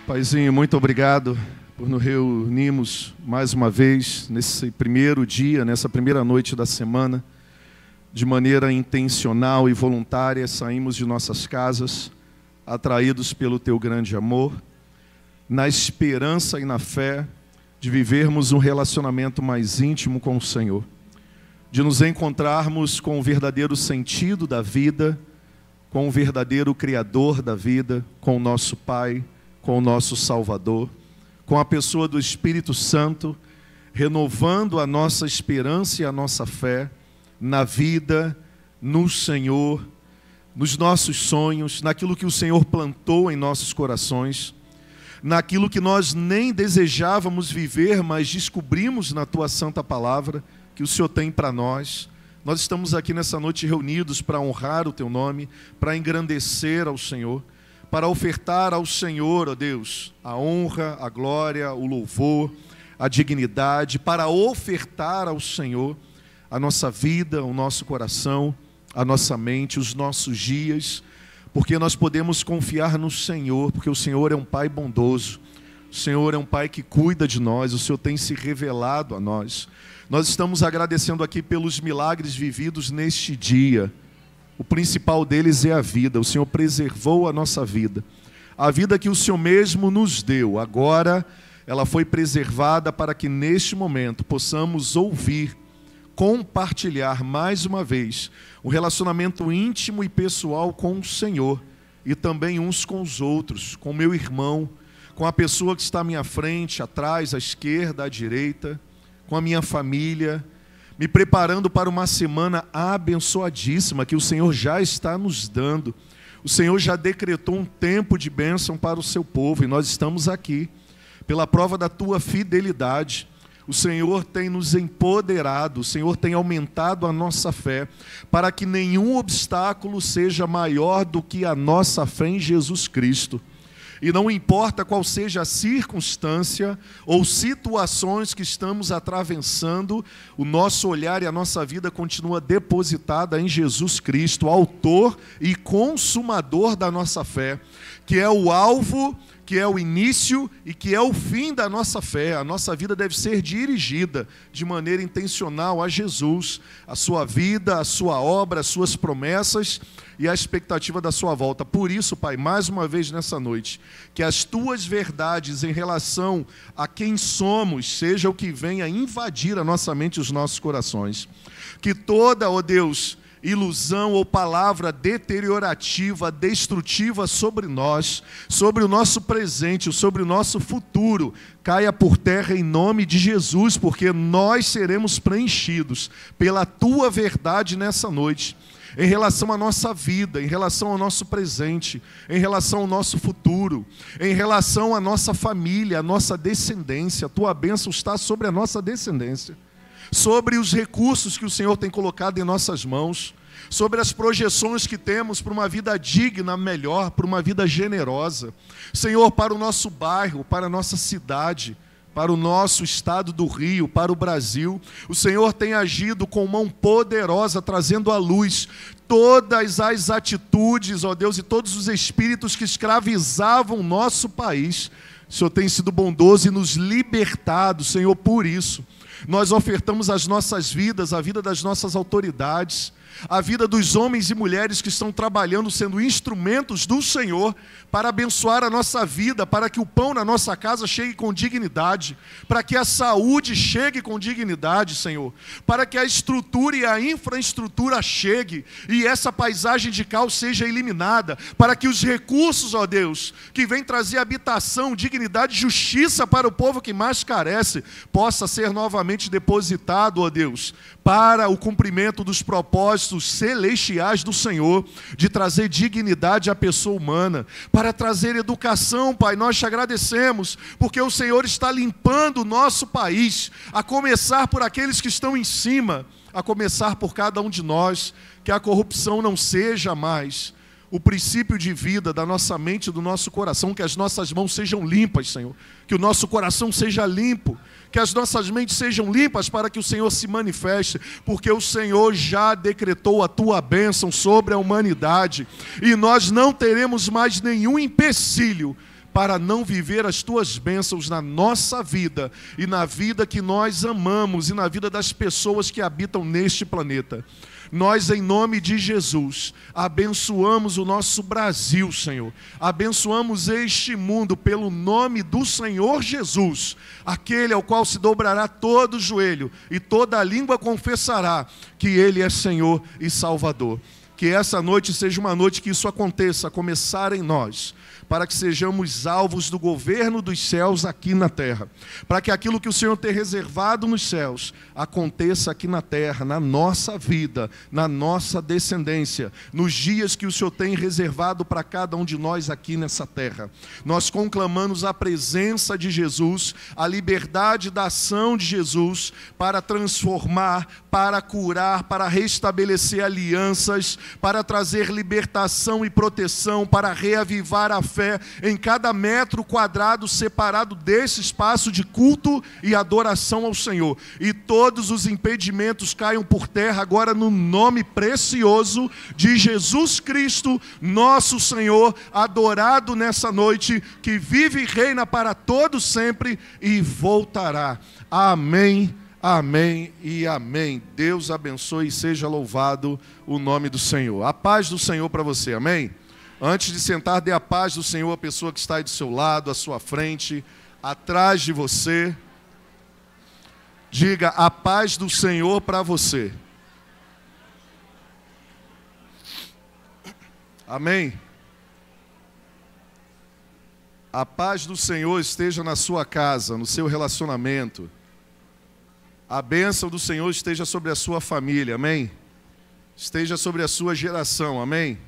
Paizinho, muito obrigado por nos reunirmos mais uma vez nesse primeiro dia, nessa primeira noite da semana. De maneira intencional e voluntária, saímos de nossas casas, atraídos pelo Teu grande amor, na esperança e na fé de vivermos um relacionamento mais íntimo com o Senhor, de nos encontrarmos com o verdadeiro sentido da vida, com o verdadeiro Criador da vida, com o nosso Pai, com o nosso Salvador, com a pessoa do Espírito Santo, renovando a nossa esperança e a nossa fé na vida, no Senhor, nos nossos sonhos, naquilo que o Senhor plantou em nossos corações, naquilo que nós nem desejávamos viver, mas descobrimos na Tua Santa Palavra que o Senhor tem para nós. Nós estamos aqui nessa noite reunidos para honrar o Teu nome, para engrandecer ao Senhor, para ofertar ao Senhor, ó Deus, a honra, a glória, o louvor, a dignidade, para ofertar ao Senhor a nossa vida, o nosso coração, a nossa mente, os nossos dias, porque nós podemos confiar no Senhor, porque o Senhor é um Pai bondoso, o Senhor é um Pai que cuida de nós, o Senhor tem se revelado a nós. Nós estamos agradecendo aqui pelos milagres vividos neste dia. O principal deles é a vida. O Senhor preservou a nossa vida. A vida que o Senhor mesmo nos deu. Agora ela foi preservada para que neste momento possamos ouvir, compartilhar mais uma vez um relacionamento íntimo e pessoal com o Senhor e também uns com os outros, com o meu irmão, com a pessoa que está à minha frente, atrás, à esquerda, à direita, com a minha família, me preparando para uma semana abençoadíssima que o Senhor já está nos dando. O Senhor já decretou um tempo de bênção para o seu povo e nós estamos aqui pela prova da Tua fidelidade. O Senhor tem nos empoderado, o Senhor tem aumentado a nossa fé, para que nenhum obstáculo seja maior do que a nossa fé em Jesus Cristo. E não importa qual seja a circunstância ou situações que estamos atravessando, o nosso olhar e a nossa vida continua depositada em Jesus Cristo, autor e consumador da nossa fé, que é o alvo, que é o início e que é o fim da nossa fé. A nossa vida deve ser dirigida de maneira intencional a Jesus, a sua vida, a sua obra, as suas promessas e a expectativa da sua volta. Por isso, Pai, mais uma vez nessa noite, que as Tuas verdades em relação a quem somos seja o que venha invadir a nossa mente e os nossos corações. Que toda, ó Deus, ilusão ou palavra deteriorativa, destrutiva sobre nós, sobre o nosso presente, sobre o nosso futuro, caia por terra em nome de Jesus, porque nós seremos preenchidos pela Tua verdade nessa noite, em relação à nossa vida, em relação ao nosso presente, em relação ao nosso futuro, em relação à nossa família, à nossa descendência. A Tua bênção está sobre a nossa descendência, sobre os recursos que o Senhor tem colocado em nossas mãos, sobre as projeções que temos para uma vida digna, melhor, para uma vida generosa. Senhor, para o nosso bairro, para a nossa cidade, para o nosso estado do Rio, para o Brasil, o Senhor tem agido com mão poderosa, trazendo à luz todas as atitudes, ó Deus, e todos os espíritos que escravizavam o nosso país. O Senhor tem sido bondoso e nos libertado, Senhor, por isso. Nós ofertamos as nossas vidas, a vida das nossas autoridades, a vida dos homens e mulheres que estão trabalhando, sendo instrumentos do Senhor, para abençoar a nossa vida, para que o pão na nossa casa chegue com dignidade, para que a saúde chegue com dignidade, Senhor, para que a estrutura e a infraestrutura chegue, e essa paisagem de caos seja eliminada, para que os recursos, ó Deus, que vêm trazer habitação, dignidade e justiça para o povo que mais carece, possa ser novamente depositado, ó Deus, para o cumprimento dos propósitos celestiais do Senhor, de trazer dignidade à pessoa humana, para trazer educação. Pai, nós te agradecemos, porque o Senhor está limpando o nosso país, a começar por aqueles que estão em cima, a começar por cada um de nós, que a corrupção não seja mais o princípio de vida da nossa mente e do nosso coração, que as nossas mãos sejam limpas, Senhor, que o nosso coração seja limpo, que as nossas mentes sejam limpas para que o Senhor se manifeste, porque o Senhor já decretou a Tua bênção sobre a humanidade, e nós não teremos mais nenhum empecilho para não viver as tuas bênçãos na nossa vida e na vida que nós amamos e na vida das pessoas que habitam neste planeta. Nós, em nome de Jesus, abençoamos o nosso Brasil, Senhor. Abençoamos este mundo pelo nome do Senhor Jesus, aquele ao qual se dobrará todo o joelho e toda a língua confessará que Ele é Senhor e Salvador. Que essa noite seja uma noite que isso aconteça, a começar em nós, para que sejamos alvos do governo dos céus aqui na terra, para que aquilo que o Senhor tem reservado nos céus aconteça aqui na terra, na nossa vida, na nossa descendência, nos dias que o Senhor tem reservado para cada um de nós aqui nessa terra. Nós conclamamos a presença de Jesus, a liberdade da ação de Jesus para transformar, para curar, para restabelecer alianças, para trazer libertação e proteção, para reavivar a fé em cada metro quadrado separado desse espaço de culto e adoração ao Senhor. E todos os impedimentos caiam por terra agora no nome precioso de Jesus Cristo, nosso Senhor, adorado nessa noite, que vive e reina para todo sempre e voltará. Amém. Amém e amém. Deus abençoe e seja louvado o nome do Senhor. A paz do Senhor para você, amém? Antes de sentar, dê a paz do Senhor à pessoa que está aí do seu lado, à sua frente, atrás de você. Diga a paz do Senhor para você. Amém? A paz do Senhor esteja na sua casa, no seu relacionamento. A bênção do Senhor esteja sobre a sua família, amém? Esteja sobre a sua geração, amém?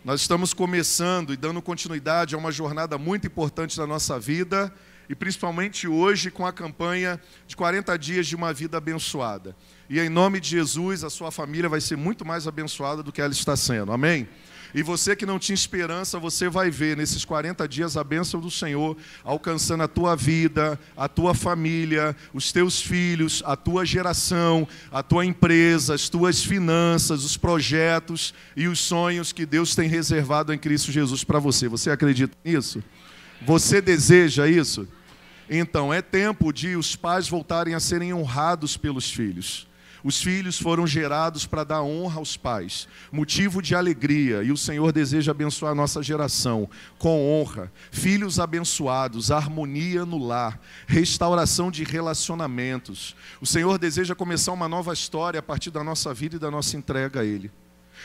Nós estamos começando e dando continuidade a uma jornada muito importante da nossa vida, e principalmente hoje com a campanha de 40 dias de uma vida abençoada. E em nome de Jesus, a sua família vai ser muito mais abençoada do que ela está sendo, amém? E você que não tinha esperança, você vai ver nesses 40 dias a bênção do Senhor alcançando a tua vida, a tua família, os teus filhos, a tua geração, a tua empresa, as tuas finanças, os projetos e os sonhos que Deus tem reservado em Cristo Jesus para você. Você acredita nisso? Você deseja isso? Então, é tempo de os pais voltarem a serem honrados pelos filhos. Os filhos foram gerados para dar honra aos pais, motivo de alegria, e o Senhor deseja abençoar a nossa geração com honra, filhos abençoados, harmonia no lar, restauração de relacionamentos. O Senhor deseja começar uma nova história a partir da nossa vida e da nossa entrega a Ele.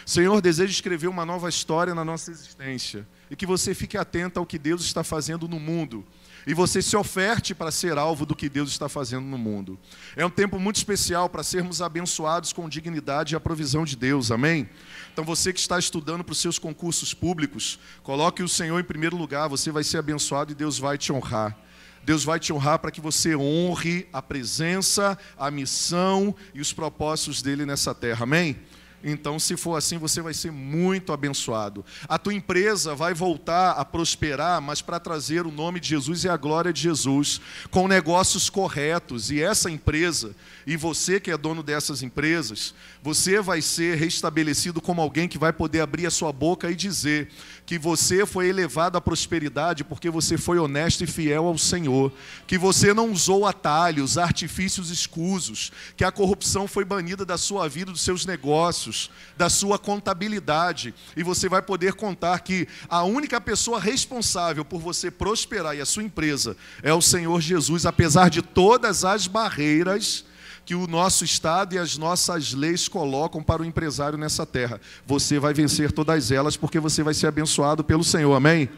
O Senhor deseja escrever uma nova história na nossa existência, e que você fique atento ao que Deus está fazendo no mundo, e você se oferte para ser alvo do que Deus está fazendo no mundo. É um tempo muito especial para sermos abençoados com dignidade e a provisão de Deus, amém? Então você que está estudando para os seus concursos públicos, coloque o Senhor em primeiro lugar, você vai ser abençoado e Deus vai te honrar. Deus vai te honrar para que você honre a presença, a missão e os propósitos dEle nessa terra, amém? Então, se for assim, você vai ser muito abençoado. A tua empresa vai voltar a prosperar, mas para trazer o nome de Jesus e a glória de Jesus, com negócios corretos. E essa empresa, e você que é dono dessas empresas, você vai ser restabelecido como alguém que vai poder abrir a sua boca e dizer que você foi elevado à prosperidade porque você foi honesto e fiel ao Senhor, que você não usou atalhos, artifícios escusos, que a corrupção foi banida da sua vida, dos seus negócios, da sua contabilidade, e você vai poder contar que a única pessoa responsável por você prosperar e a sua empresa é o Senhor Jesus, apesar de todas as barreiras que o nosso Estado e as nossas leis colocam para o empresário nessa terra. Você vai vencer todas elas porque você vai ser abençoado pelo Senhor, amém?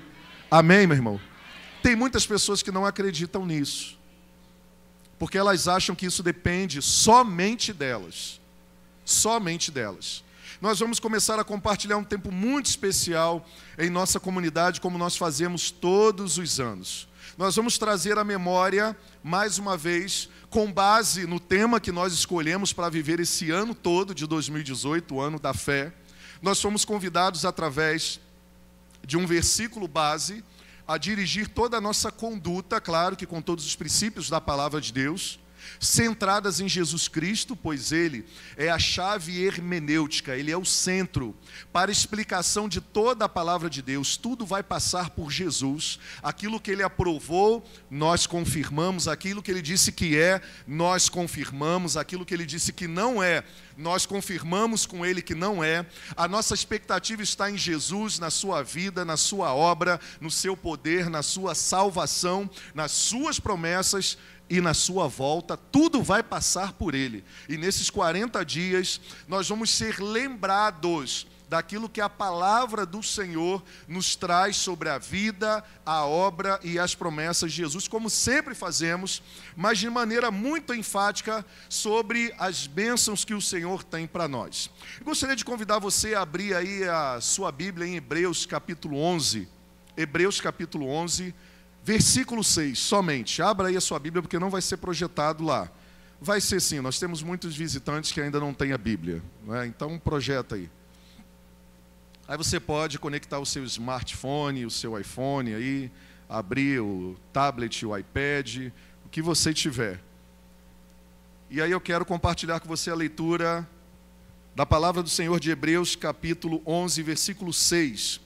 Amém, meu irmão? Tem muitas pessoas que não acreditam nisso, porque elas acham que isso depende somente delas. Somente delas. Nós vamos começar a compartilhar um tempo muito especial em nossa comunidade, como nós fazemos todos os anos. Nós vamos trazer à memória, mais uma vez, com base no tema que nós escolhemos para viver esse ano todo de 2018, o ano da fé. Nós fomos convidados, através de um versículo base, a dirigir toda a nossa conduta, claro que com todos os princípios da palavra de Deus, centradas em Jesus Cristo, pois Ele é a chave hermenêutica, Ele é o centro para a explicação de toda a palavra de Deus. Tudo vai passar por Jesus. Aquilo que Ele aprovou, nós confirmamos. Aquilo que Ele disse que é, nós confirmamos. Aquilo que Ele disse que não é, nós confirmamos com Ele que não é. A nossa expectativa está em Jesus, na sua vida, na sua obra, no seu poder, na sua salvação, nas suas promessas e na sua volta. Tudo vai passar por Ele. E nesses 40 dias, nós vamos ser lembrados daquilo que a palavra do Senhor nos traz sobre a vida, a obra e as promessas de Jesus, como sempre fazemos, mas de maneira muito enfática sobre as bênçãos que o Senhor tem para nós. Eu gostaria de convidar você a abrir aí a sua Bíblia em Hebreus capítulo 11. Hebreus capítulo 11, versículo 6, somente. Abra aí a sua Bíblia, porque não vai ser projetado lá. Vai ser sim, nós temos muitos visitantes que ainda não têm a Bíblia, né? Então projeta aí. Aí você pode conectar o seu smartphone, o seu iPhone aí, abrir o tablet, o iPad, o que você tiver. E aí eu quero compartilhar com você a leitura da palavra do Senhor de Hebreus, capítulo 11, versículo 6,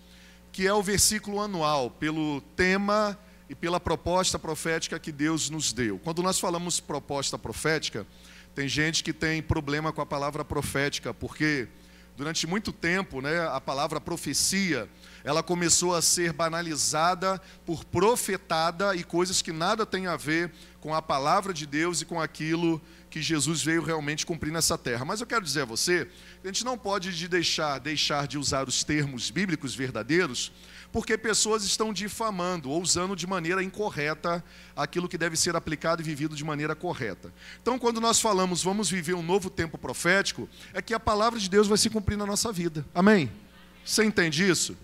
que é o versículo anual, pelo tema e pela proposta profética que Deus nos deu. Quando nós falamos proposta profética, tem gente que tem problema com a palavra profética, porque durante muito tempo, né, a palavra profecia, ela começou a ser banalizada por profetada e coisas que nada tem a ver com a palavra de Deus e com aquilo que Jesus veio realmente cumprir nessa terra. Mas eu quero dizer a você, que a gente não pode deixar de usar os termos bíblicos verdadeiros, porque pessoas estão difamando ou usando de maneira incorreta aquilo que deve ser aplicado e vivido de maneira correta. Então, quando nós falamos, vamos viver um novo tempo profético, é que a palavra de Deus vai se cumprir na nossa vida. Amém? Você entende isso?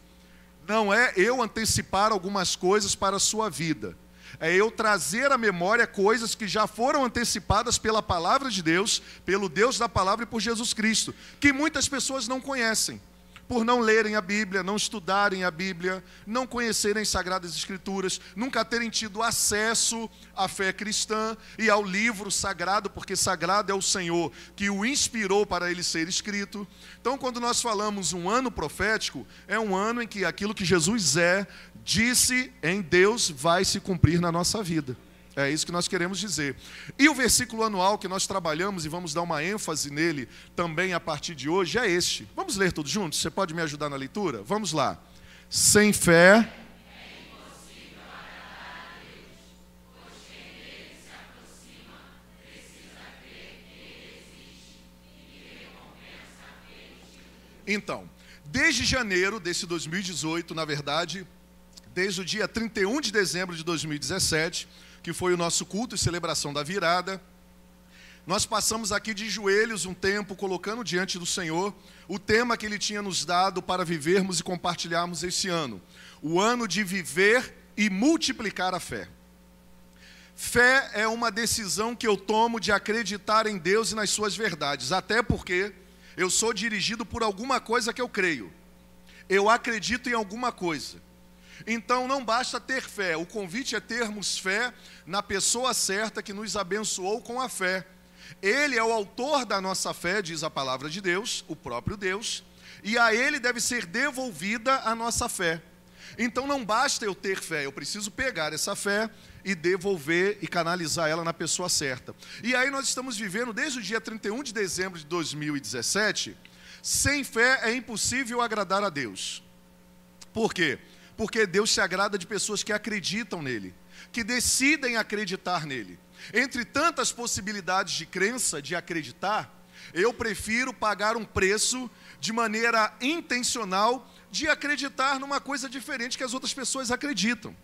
Não é eu antecipar algumas coisas para a sua vida. É eu trazer à memória coisas que já foram antecipadas pela palavra de Deus, pelo Deus da palavra e por Jesus Cristo, que muitas pessoas não conhecem, por não lerem a Bíblia, não estudarem a Bíblia, não conhecerem as Sagradas Escrituras, nunca terem tido acesso à fé cristã e ao livro sagrado, porque sagrado é o Senhor que o inspirou para ele ser escrito. Então, quando nós falamos um ano profético, é um ano em que aquilo que Jesus disse em Deus vai se cumprir na nossa vida. É isso que nós queremos dizer. E o versículo anual que nós trabalhamos, e vamos dar uma ênfase nele também a partir de hoje, é este. Vamos ler todos juntos? Você pode me ajudar na leitura? Vamos lá. Sem fé é impossível agradar a Deus, pois quem dele se aproxima precisa crer que ele existe e que recompensa aqueles que... Então, desde janeiro desse 2018, na verdade, desde o dia 31 de dezembro de 2017, que foi o nosso culto e celebração da virada, nós passamos aqui de joelhos um tempo, colocando diante do Senhor o tema que Ele tinha nos dado para vivermos e compartilharmos esse ano. O ano de viver e multiplicar a fé. Fé é uma decisão que eu tomo de acreditar em Deus e nas suas verdades, até porque eu sou dirigido por alguma coisa que eu creio. Eu acredito em alguma coisa. Então não basta ter fé, o convite é termos fé na pessoa certa que nos abençoou com a fé. Ele é o autor da nossa fé, diz a palavra de Deus, o próprio Deus, e a Ele deve ser devolvida a nossa fé. Então não basta eu ter fé, eu preciso pegar essa fé e devolver e canalizar ela na pessoa certa. E aí nós estamos vivendo desde o dia 31 de dezembro de 2017, sem fé é impossível agradar a Deus. Por quê? Porque Deus se agrada de pessoas que acreditam nele, que decidem acreditar nele. Entre tantas possibilidades de crença, de acreditar, eu prefiro pagar um preço de maneira intencional de acreditar numa coisa diferente que as outras pessoas acreditam.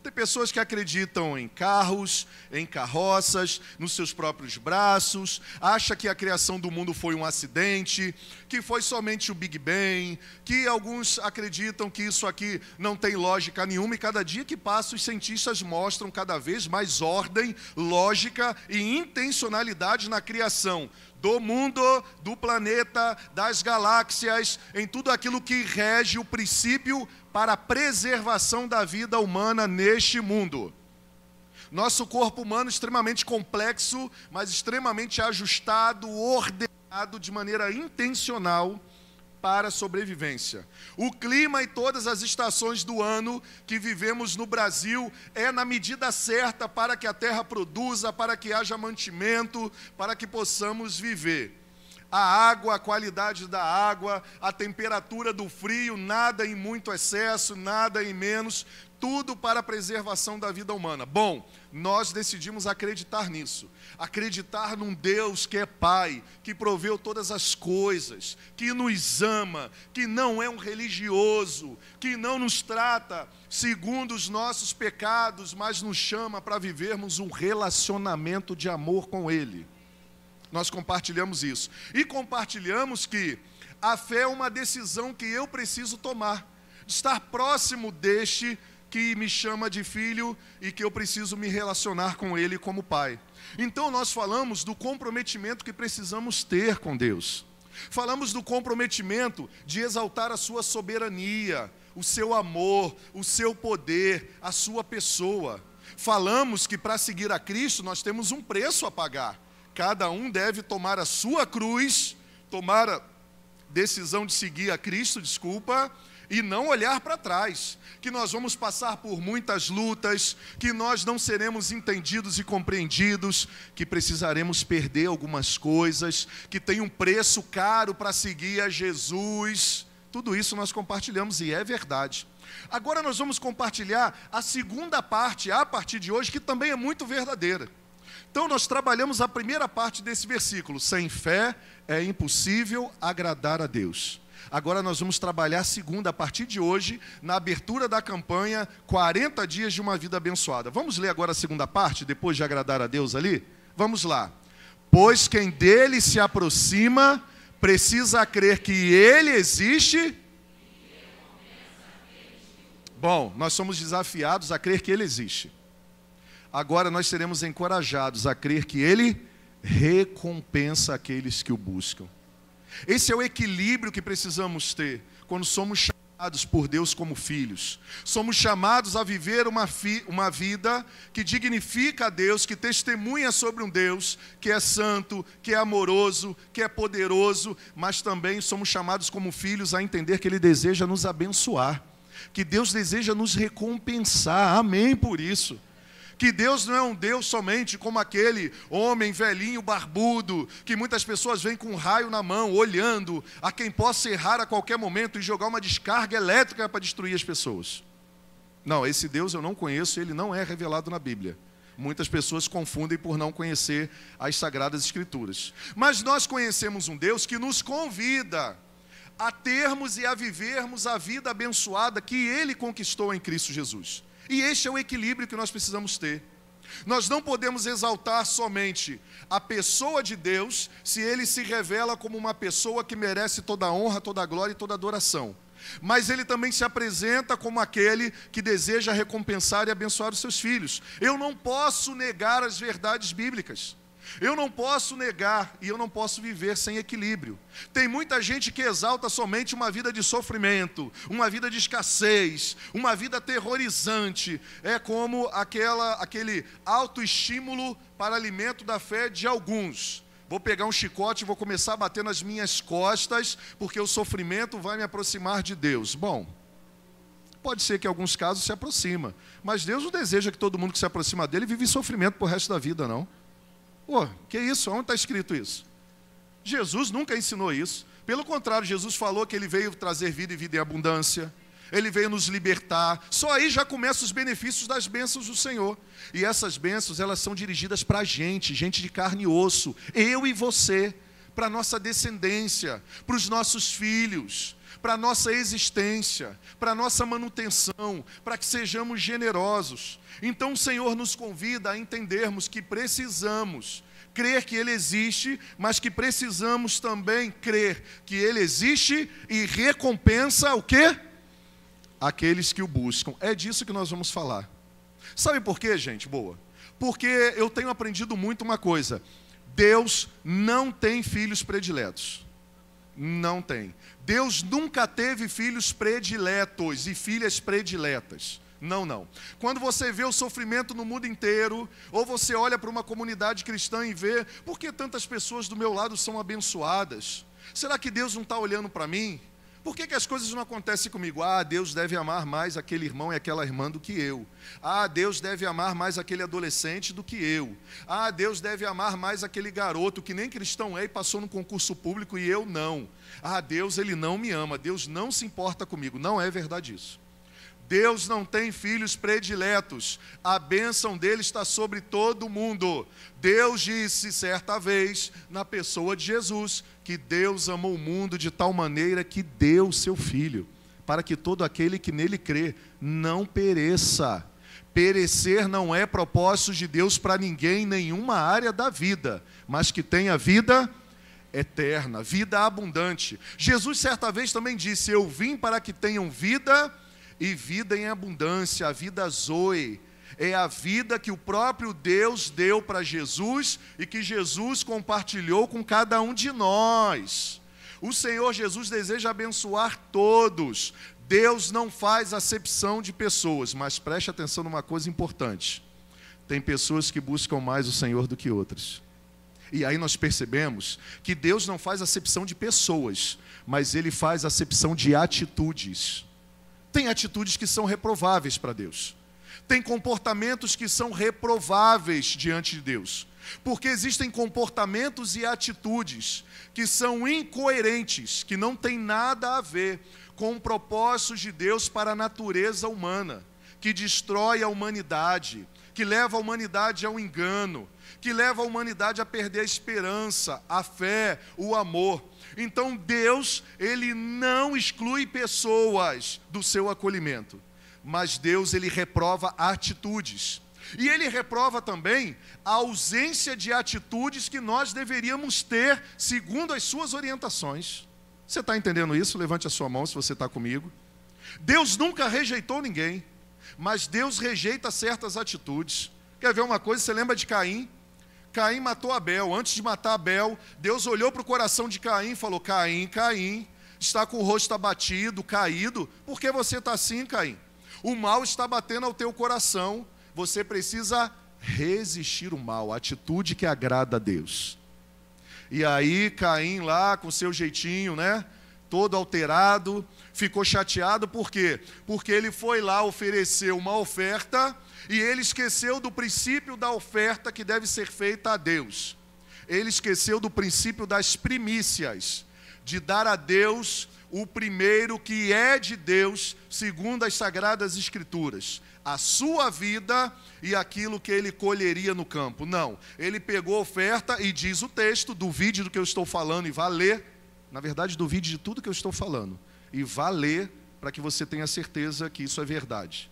Tem pessoas que acreditam em carros, em carroças, nos seus próprios braços, acha que a criação do mundo foi um acidente, que foi somente o Big Bang, que alguns acreditam que isso aqui não tem lógica nenhuma, e cada dia que passa os cientistas mostram cada vez mais ordem, lógica e intencionalidade na criação do mundo, do planeta, das galáxias, em tudo aquilo que rege o princípio para a preservação da vida humana neste mundo. Nosso corpo humano é extremamente complexo, mas extremamente ajustado, ordenado de maneira intencional para a sobrevivência. O clima e todas as estações do ano que vivemos no Brasil é na medida certa para que a terra produza, para que haja mantimento, para que possamos viver. A água, a qualidade da água, a temperatura do frio, nada em muito excesso, nada em menos, tudo para a preservação da vida humana. Bom, nós decidimos acreditar nisso. Acreditar num Deus que é Pai, que proveu todas as coisas, que nos ama, que não é um religioso, que não nos trata segundo os nossos pecados, mas nos chama para vivermos um relacionamento de amor com Ele. Nós compartilhamos isso. E compartilhamos que a fé é uma decisão que eu preciso tomar, de estar próximo deste que me chama de filho e que eu preciso me relacionar com Ele como Pai. Então nós falamos do comprometimento que precisamos ter com Deus. Falamos do comprometimento de exaltar a sua soberania, o seu amor, o seu poder, a sua pessoa. Falamos que para seguir a Cristo nós temos um preço a pagar. Cada um deve tomar a sua cruz, tomar a decisão de seguir a Cristo, e não olhar para trás, que nós vamos passar por muitas lutas, que nós não seremos entendidos e compreendidos, que precisaremos perder algumas coisas, que tem um preço caro para seguir a Jesus. Tudo isso nós compartilhamos e é verdade. Agora nós vamos compartilhar a segunda parte, a partir de hoje, que também é muito verdadeira. Então nós trabalhamos a primeira parte desse versículo: sem fé é impossível agradar a Deus. Agora nós vamos trabalhar a segunda, a partir de hoje, na abertura da campanha 40 dias de uma vida abençoada. Vamos ler agora a segunda parte, depois de agradar a Deus ali? Vamos lá. Pois quem dele se aproxima, precisa crer que ele existe. Bom, nós somos desafiados a crer que ele existe. Agora nós seremos encorajados a crer que ele recompensa aqueles que o buscam. Esse é o equilíbrio que precisamos ter quando somos chamados por Deus como filhos. Somos chamados a viver uma vida que dignifica a Deus, que testemunha sobre um Deus que é santo, que é amoroso, que é poderoso, mas também somos chamados como filhos a entender que Ele deseja nos abençoar, que Deus deseja nos recompensar. Amém por isso. Que Deus não é um Deus somente como aquele homem velhinho, barbudo, que muitas pessoas veem com um raio na mão, olhando a quem possa errar a qualquer momento e jogar uma descarga elétrica para destruir as pessoas. Não, esse Deus eu não conheço, ele não é revelado na Bíblia. Muitas pessoas confundem por não conhecer as Sagradas Escrituras. Mas nós conhecemos um Deus que nos convida a termos e a vivermos a vida abençoada que Ele conquistou em Cristo Jesus. E este é o equilíbrio que nós precisamos ter. Nós não podemos exaltar somente a pessoa de Deus se Ele se revela como uma pessoa que merece toda a honra, toda a glória e toda a adoração. Mas Ele também se apresenta como aquele que deseja recompensar e abençoar os seus filhos. Eu não posso negar as verdades bíblicas. Eu não posso negar e eu não posso viver sem equilíbrio. Tem muita gente que exalta somente uma vida de sofrimento, uma vida de escassez, uma vida aterrorizante. É como aquele autoestímulo para alimento da fé de alguns. Vou pegar um chicote e vou começar a bater nas minhas costas, porque o sofrimento vai me aproximar de Deus. Bom, pode ser que em alguns casos se aproxima, mas Deus não deseja que todo mundo que se aproxima dele vive em sofrimento por resto da vida, não. Pô, que isso? Onde está escrito isso? Jesus nunca ensinou isso. Pelo contrário, Jesus falou que Ele veio trazer vida e vida em abundância. Ele veio nos libertar. Só aí já começam os benefícios das bênçãos do Senhor. E essas bênçãos, elas são dirigidas para a gente de carne e osso. Eu e você, para a nossa descendência, para os nossos filhos, para a nossa existência, para a nossa manutenção, para que sejamos generosos. Então o Senhor nos convida a entendermos que precisamos crer que Ele existe, mas que precisamos também crer que Ele existe e recompensa o quê? Aqueles que o buscam. É disso que nós vamos falar. Sabe por quê, gente boa? Porque eu tenho aprendido muito uma coisa: Deus não tem filhos prediletos. Não tem. Deus nunca teve filhos prediletos e filhas prediletas. Não, não. Quando você vê o sofrimento no mundo inteiro, ou você olha para uma comunidade cristã e vê, por que tantas pessoas do meu lado são abençoadas? Será que Deus não está olhando para mim? Por que as coisas não acontecem comigo? Ah, Deus deve amar mais aquele irmão e aquela irmã do que eu. Ah, Deus deve amar mais aquele adolescente do que eu. Ah, Deus deve amar mais aquele garoto que nem cristão é e passou no concurso público e eu não. Ah, Deus, Ele não me ama, Deus não se importa comigo. Não é verdade isso. Deus não tem filhos prediletos, a bênção dele está sobre todo mundo. Deus disse certa vez, na pessoa de Jesus, que Deus amou o mundo de tal maneira que deu o seu Filho, para que todo aquele que nele crê não pereça. Perecer não é propósito de Deus para ninguém em nenhuma área da vida, mas que tenha vida eterna, vida abundante. Jesus certa vez também disse, eu vim para que tenham vida e vida em abundância, a vida Zoe, é a vida que o próprio Deus deu para Jesus e que Jesus compartilhou com cada um de nós. O Senhor Jesus deseja abençoar todos. Deus não faz acepção de pessoas, mas preste atenção numa coisa importante. Tem pessoas que buscam mais o Senhor do que outras. E aí nós percebemos que Deus não faz acepção de pessoas, mas Ele faz acepção de atitudes. Tem atitudes que são reprováveis para Deus. Tem comportamentos que são reprováveis diante de Deus. Porque existem comportamentos e atitudes que são incoerentes, que não têm nada a ver com o propósito de Deus para a natureza humana, que destrói a humanidade, que leva a humanidade ao engano, que leva a humanidade a perder a esperança, a fé, o amor. Então Deus, Ele não exclui pessoas do seu acolhimento, mas Deus, Ele reprova atitudes. E Ele reprova também a ausência de atitudes que nós deveríamos ter segundo as suas orientações. Você está entendendo isso? Levante a sua mão se você está comigo. Deus nunca rejeitou ninguém, mas Deus rejeita certas atitudes. Quer ver uma coisa? Você lembra de Caim? Caim matou Abel. Antes de matar Abel, Deus olhou para o coração de Caim e falou, Caim, está com o rosto abatido, caído, por que você está assim, Caim? O mal está batendo ao teu coração, você precisa resistir o mal, a atitude que agrada a Deus. E aí Caim lá, com seu jeitinho, né, todo alterado, ficou chateado, por quê? Porque ele foi lá oferecer uma oferta, e ele esqueceu do princípio da oferta que deve ser feita a Deus. Ele esqueceu do princípio das primícias, de dar a Deus o primeiro que é de Deus, segundo as Sagradas Escrituras, a sua vida e aquilo que ele colheria no campo. Não, ele pegou a oferta e diz o texto, duvide do que eu estou falando e vá ler, na verdade duvide de tudo que eu estou falando, e vá ler para que você tenha certeza que isso é verdade.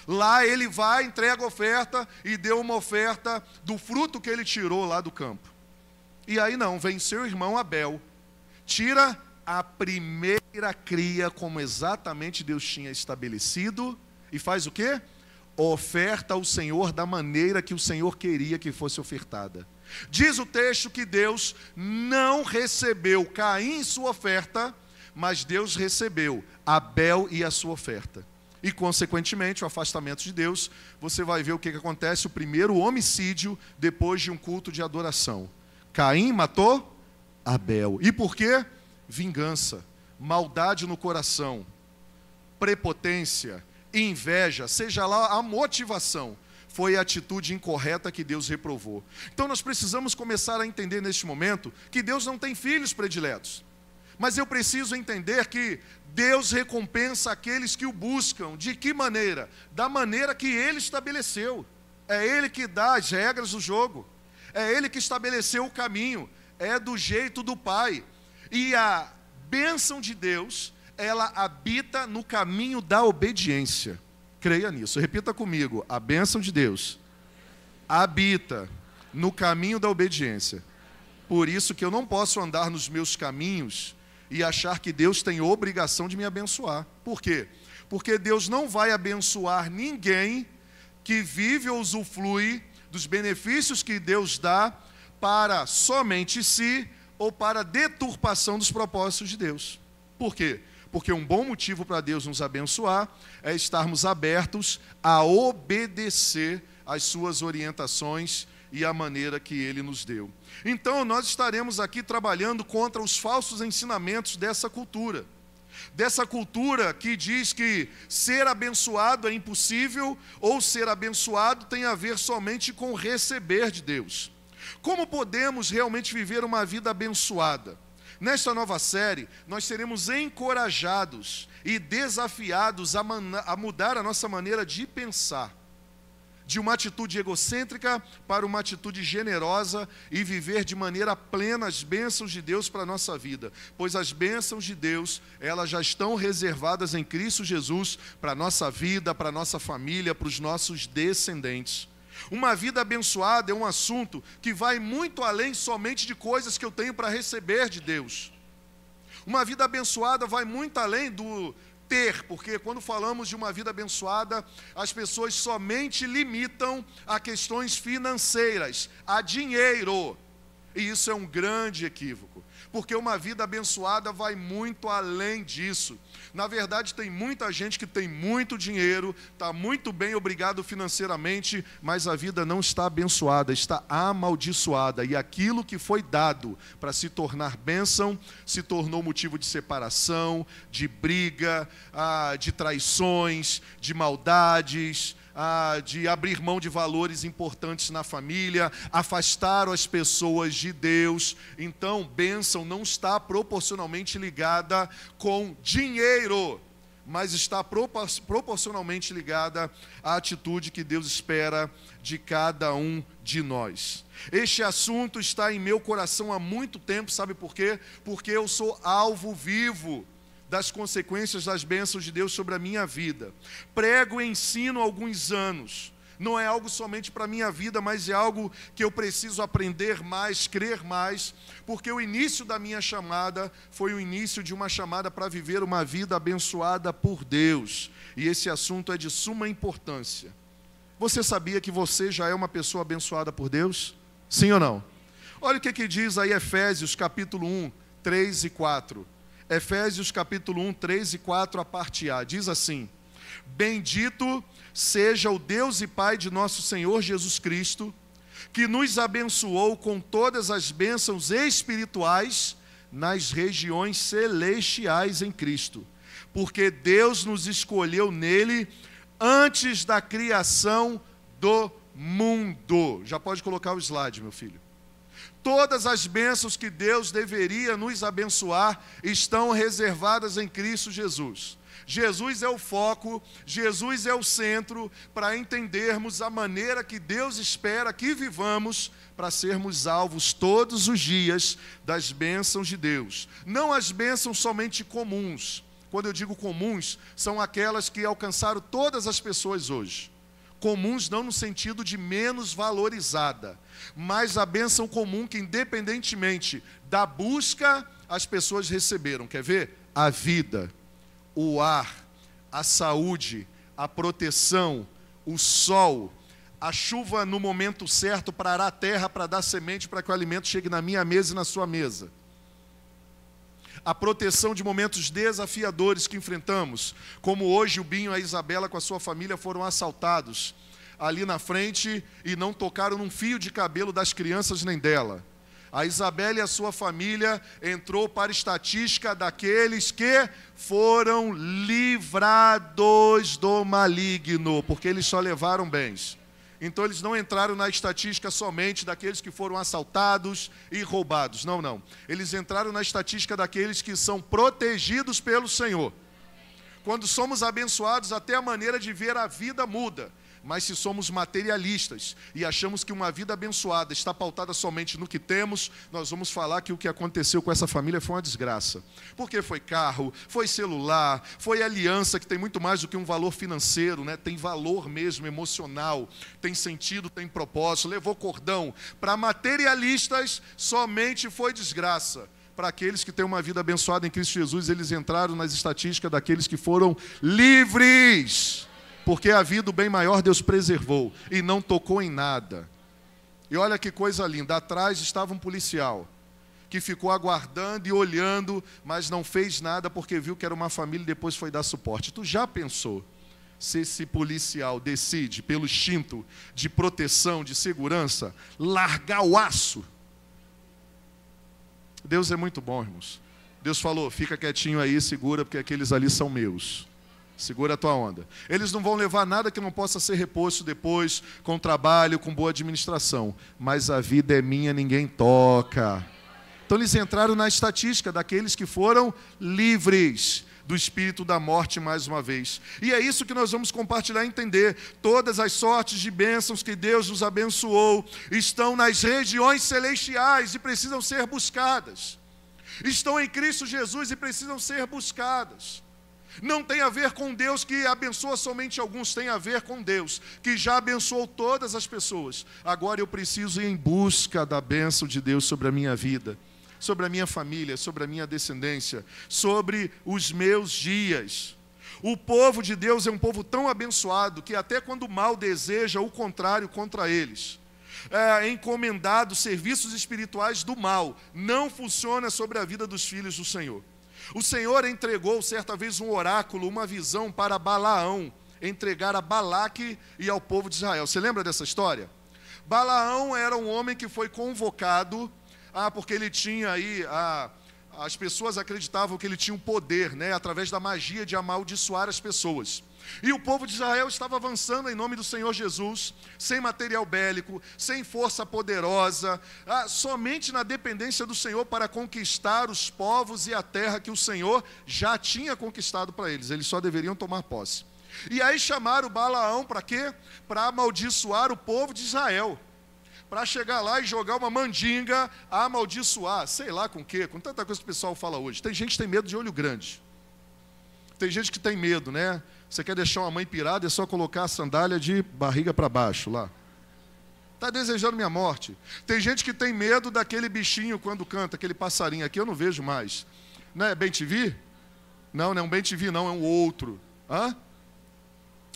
Lá ele vai, entrega a oferta e deu uma oferta do fruto que ele tirou lá do campo. E aí não, vem seu irmão Abel, tira a primeira cria como exatamente Deus tinha estabelecido e faz o quê? Oferta ao Senhor da maneira que o Senhor queria que fosse ofertada. Diz o texto que Deus não recebeu Caim sua oferta, mas Deus recebeu Abel e a sua oferta. E, consequentemente, o afastamento de Deus, você vai ver o que acontece, o primeiro homicídio depois de um culto de adoração. Caim matou Abel. E por quê? Vingança, maldade no coração, prepotência, inveja, seja lá a motivação, foi a atitude incorreta que Deus reprovou. Então nós precisamos começar a entender neste momento que Deus não tem filhos prediletos. Mas eu preciso entender que Deus recompensa aqueles que o buscam. De que maneira? Da maneira que Ele estabeleceu. É Ele que dá as regras do jogo. É Ele que estabeleceu o caminho. É do jeito do Pai. E a bênção de Deus, ela habita no caminho da obediência. Creia nisso. Repita comigo. A bênção de Deus habita no caminho da obediência. Por isso que eu não posso andar nos meus caminhos e achar que Deus tem obrigação de me abençoar. Por quê? Porque Deus não vai abençoar ninguém que vive ou usufrui dos benefícios que Deus dá para somente si ou para deturpação dos propósitos de Deus. Por quê? Porque um bom motivo para Deus nos abençoar é estarmos abertos a obedecer às suas orientações e à maneira que Ele nos deu. Então, nós estaremos aqui trabalhando contra os falsos ensinamentos dessa cultura. Dessa cultura que diz que ser abençoado é impossível, ou ser abençoado tem a ver somente com receber de Deus. Como podemos realmente viver uma vida abençoada? Nesta nova série, nós seremos encorajados e desafiados a mudar a nossa maneira de pensar, de uma atitude egocêntrica para uma atitude generosa e viver de maneira plena as bênçãos de Deus para a nossa vida, pois as bênçãos de Deus, elas já estão reservadas em Cristo Jesus para a nossa vida, para a nossa família, para os nossos descendentes. Uma vida abençoada é um assunto que vai muito além somente de coisas que eu tenho para receber de Deus. Uma vida abençoada vai muito além do ter, porque quando falamos de uma vida abençoada, as pessoas somente limitam a questões financeiras, a dinheiro. E isso é um grande equívoco, porque uma vida abençoada vai muito além disso. Na verdade, tem muita gente que tem muito dinheiro, está muito bem obrigado financeiramente, mas a vida não está abençoada, está amaldiçoada. E aquilo que foi dado para se tornar bênção, se tornou motivo de separação, de briga, de traições, de maldades, de abrir mão de valores importantes na família, afastar as pessoas de Deus. Então, bênção não está proporcionalmente ligada com dinheiro, mas está proporcionalmente ligada à atitude que Deus espera de cada um de nós. Este assunto está em meu coração há muito tempo, sabe por quê? Porque eu sou alvo vivo das consequências das bênçãos de Deus sobre a minha vida. Prego e ensino há alguns anos. Não é algo somente para a minha vida, mas é algo que eu preciso aprender mais, crer mais, porque o início da minha chamada foi o início de uma chamada para viver uma vida abençoada por Deus. E esse assunto é de suma importância. Você sabia que você já é uma pessoa abençoada por Deus? Sim ou não? Olha o que diz aí Efésios capítulo 1, 3 e 4. Efésios capítulo 1, 3 e 4, a parte A, diz assim: Bendito seja o Deus e Pai de nosso Senhor Jesus Cristo, que nos abençoou com todas as bênçãos espirituais nas regiões celestiais em Cristo, porque Deus nos escolheu nele antes da criação do mundo. Já pode colocar o slide, meu filho. Todas as bênçãos que Deus deveria nos abençoar estão reservadas em Cristo Jesus. Jesus é o foco, Jesus é o centro para entendermos a maneira que Deus espera que vivamos para sermos alvos todos os dias das bênçãos de Deus. Não as bênçãos somente comuns. Quando eu digo comuns, são aquelas que alcançaram todas as pessoas hoje. Comuns não no sentido de menos valorizada, mas a bênção comum que, independentemente da busca, as pessoas receberam. Quer ver? A vida, o ar, a saúde, a proteção, o sol, a chuva no momento certo para arar a terra, para dar semente, para que o alimento chegue na minha mesa e na sua mesa. A proteção de momentos desafiadores que enfrentamos, como hoje o Binho e a Isabela com a sua família foram assaltados ali na frente e não tocaram num fio de cabelo das crianças nem dela. A Isabela e a sua família entrou para a estatística daqueles que foram livrados do maligno, porque eles só levaram bens. Então eles não entraram na estatística somente daqueles que foram assaltados e roubados. Não, não. Eles entraram na estatística daqueles que são protegidos pelo Senhor. Quando somos abençoados, até a maneira de ver a vida muda. Mas se somos materialistas e achamos que uma vida abençoada está pautada somente no que temos, nós vamos falar que o que aconteceu com essa família foi uma desgraça. Porque foi carro, foi celular, foi aliança, que tem muito mais do que um valor financeiro, né? Tem valor mesmo emocional, tem sentido, tem propósito. Levou cordão. Para materialistas, somente foi desgraça. Para aqueles que têm uma vida abençoada em Cristo Jesus, eles entraram nas estatísticas daqueles que foram livres. Porque a vida, o bem maior, Deus preservou e não tocou em nada. E olha que coisa linda, atrás estava um policial que ficou aguardando e olhando, mas não fez nada porque viu que era uma família e depois foi dar suporte. Tu já pensou se esse policial decide, pelo instinto de proteção, de segurança, largar o aço? Deus é muito bom, irmãos. Deus falou, fica quietinho aí, segura, porque aqueles ali são meus. Segura a tua onda. Eles não vão levar nada que não possa ser reposto depois, com trabalho, com boa administração. Mas a vida é minha, ninguém toca. Então eles entraram na estatística daqueles que foram livres do espírito da morte mais uma vez. E é isso que nós vamos compartilhar e entender. Todas as sortes de bênçãos que Deus nos abençoou estão nas regiões celestiais e precisam ser buscadas. Estão em Cristo Jesus e precisam ser buscadas. Não tem a ver com Deus que abençoa somente alguns, tem a ver com Deus que já abençoou todas as pessoas. Agora eu preciso ir em busca da bênção de Deus sobre a minha vida, sobre a minha família, sobre a minha descendência, sobre os meus dias. O povo de Deus é um povo tão abençoado que até quando o mal deseja o contrário contra eles, é encomendado serviços espirituais do mal, não funciona sobre a vida dos filhos do Senhor. O Senhor entregou certa vez um oráculo, uma visão para Balaão, entregar a Balaque e ao povo de Israel. Você lembra dessa história? Balaão era um homem que foi convocado, porque ele tinha aí, as pessoas acreditavam que ele tinha um poder, né, através da magia de amaldiçoar as pessoas. E o povo de Israel estava avançando em nome do Senhor Jesus, sem material bélico, sem força poderosa, somente na dependência do Senhor para conquistar os povos e a terra que o Senhor já tinha conquistado para eles. Eles só deveriam tomar posse. E aí chamaram Balaão para quê? Para amaldiçoar o povo de Israel. Para chegar lá e jogar uma mandinga, amaldiçoar, sei lá com o quê, com tanta coisa que o pessoal fala hoje. Tem gente que tem medo de olho grande. Tem gente que tem medo, né? Você quer deixar uma mãe pirada, é só colocar a sandália de barriga para baixo lá. Está desejando minha morte. Tem gente que tem medo daquele bichinho quando canta, aquele passarinho aqui, eu não vejo mais. Não é bem-te-vi? Não, não é um bem-te-vi não, é um outro. Hã?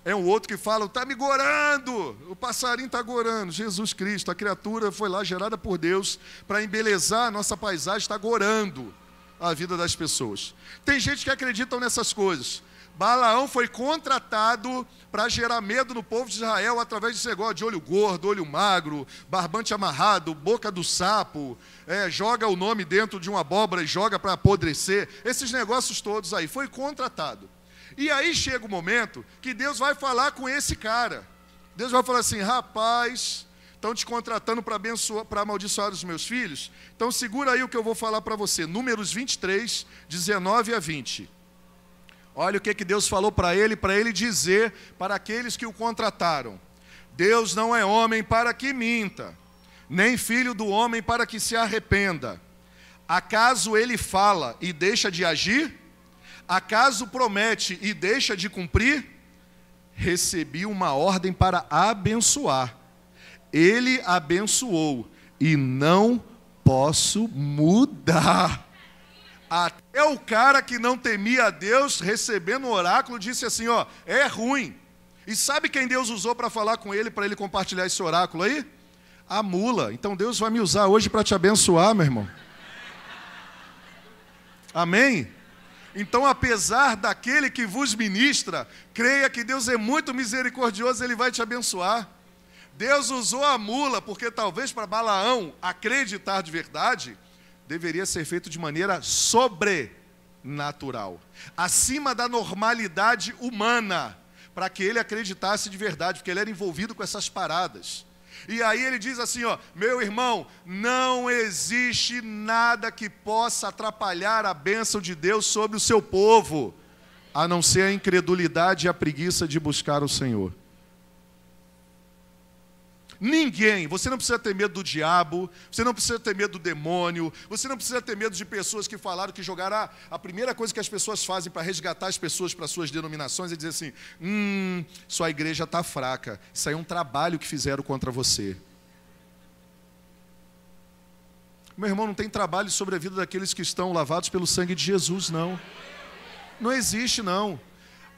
É um outro que fala, está me gorando, o passarinho está gorando. Jesus Cristo, a criatura foi lá gerada por Deus para embelezar a nossa paisagem, está gorando a vida das pessoas. Tem gente que acredita nessas coisas. Balaão foi contratado para gerar medo no povo de Israel através desse negócio de olho gordo, olho magro, barbante amarrado, boca do sapo, joga o nome dentro de uma abóbora e joga para apodrecer. Esses negócios todos aí, foi contratado. E aí chega o momento que Deus vai falar com esse cara. Deus vai falar assim, rapaz, estão te contratando para amaldiçoar os meus filhos? Então segura aí o que eu vou falar para você. Números 23, 19 a 20. Olha o que Deus falou para ele dizer para aqueles que o contrataram. Deus não é homem para que minta, nem filho do homem para que se arrependa. Acaso ele fala e deixa de agir? Acaso promete e deixa de cumprir? Recebi uma ordem para abençoar. Ele abençoou e não posso mudar. Até o cara que não temia a Deus, recebendo o oráculo, disse assim, ó, é ruim. E sabe quem Deus usou para falar com ele, para ele compartilhar esse oráculo aí? A mula. Então Deus vai me usar hoje para te abençoar, meu irmão. Amém? Então, apesar daquele que vos ministra, creia que Deus é muito misericordioso, Ele vai te abençoar. Deus usou a mula, porque talvez para Balaão acreditar de verdade, deveria ser feito de maneira sobrenatural, acima da normalidade humana, para que ele acreditasse de verdade, porque ele era envolvido com essas paradas. E aí ele diz assim, ó, meu irmão, não existe nada que possa atrapalhar a bênção de Deus sobre o seu povo, a não ser a incredulidade e a preguiça de buscar o Senhor. Ninguém, você não precisa ter medo do diabo, você não precisa ter medo do demônio, você não precisa ter medo de pessoas que falaram que jogaram a primeira coisa que as pessoas fazem para resgatar as pessoas para suas denominações é dizer assim, sua igreja está fraca, isso aí é um trabalho que fizeram contra você. Meu irmão, não tem trabalho sobre a vida daqueles que estão lavados pelo sangue de Jesus, não. Não existe, não.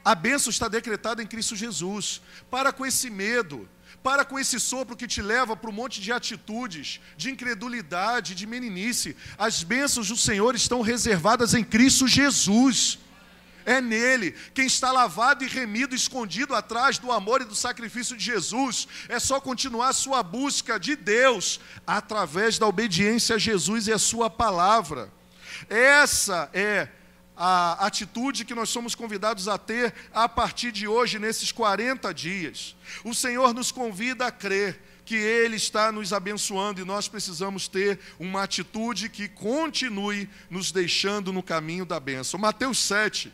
A bênção está decretada em Cristo Jesus. Para com esse medo. Para com esse sopro que te leva para um monte de atitudes, de incredulidade, de meninice. As bênçãos do Senhor estão reservadas em Cristo Jesus. É nele. Quem está lavado e remido, escondido atrás do amor e do sacrifício de Jesus, é só continuar a sua busca de Deus, através da obediência a Jesus e a sua palavra. Essa é a atitude que nós somos convidados a ter a partir de hoje, nesses 40 dias. O Senhor nos convida a crer que Ele está nos abençoando e nós precisamos ter uma atitude que continue nos deixando no caminho da bênção. Mateus 7,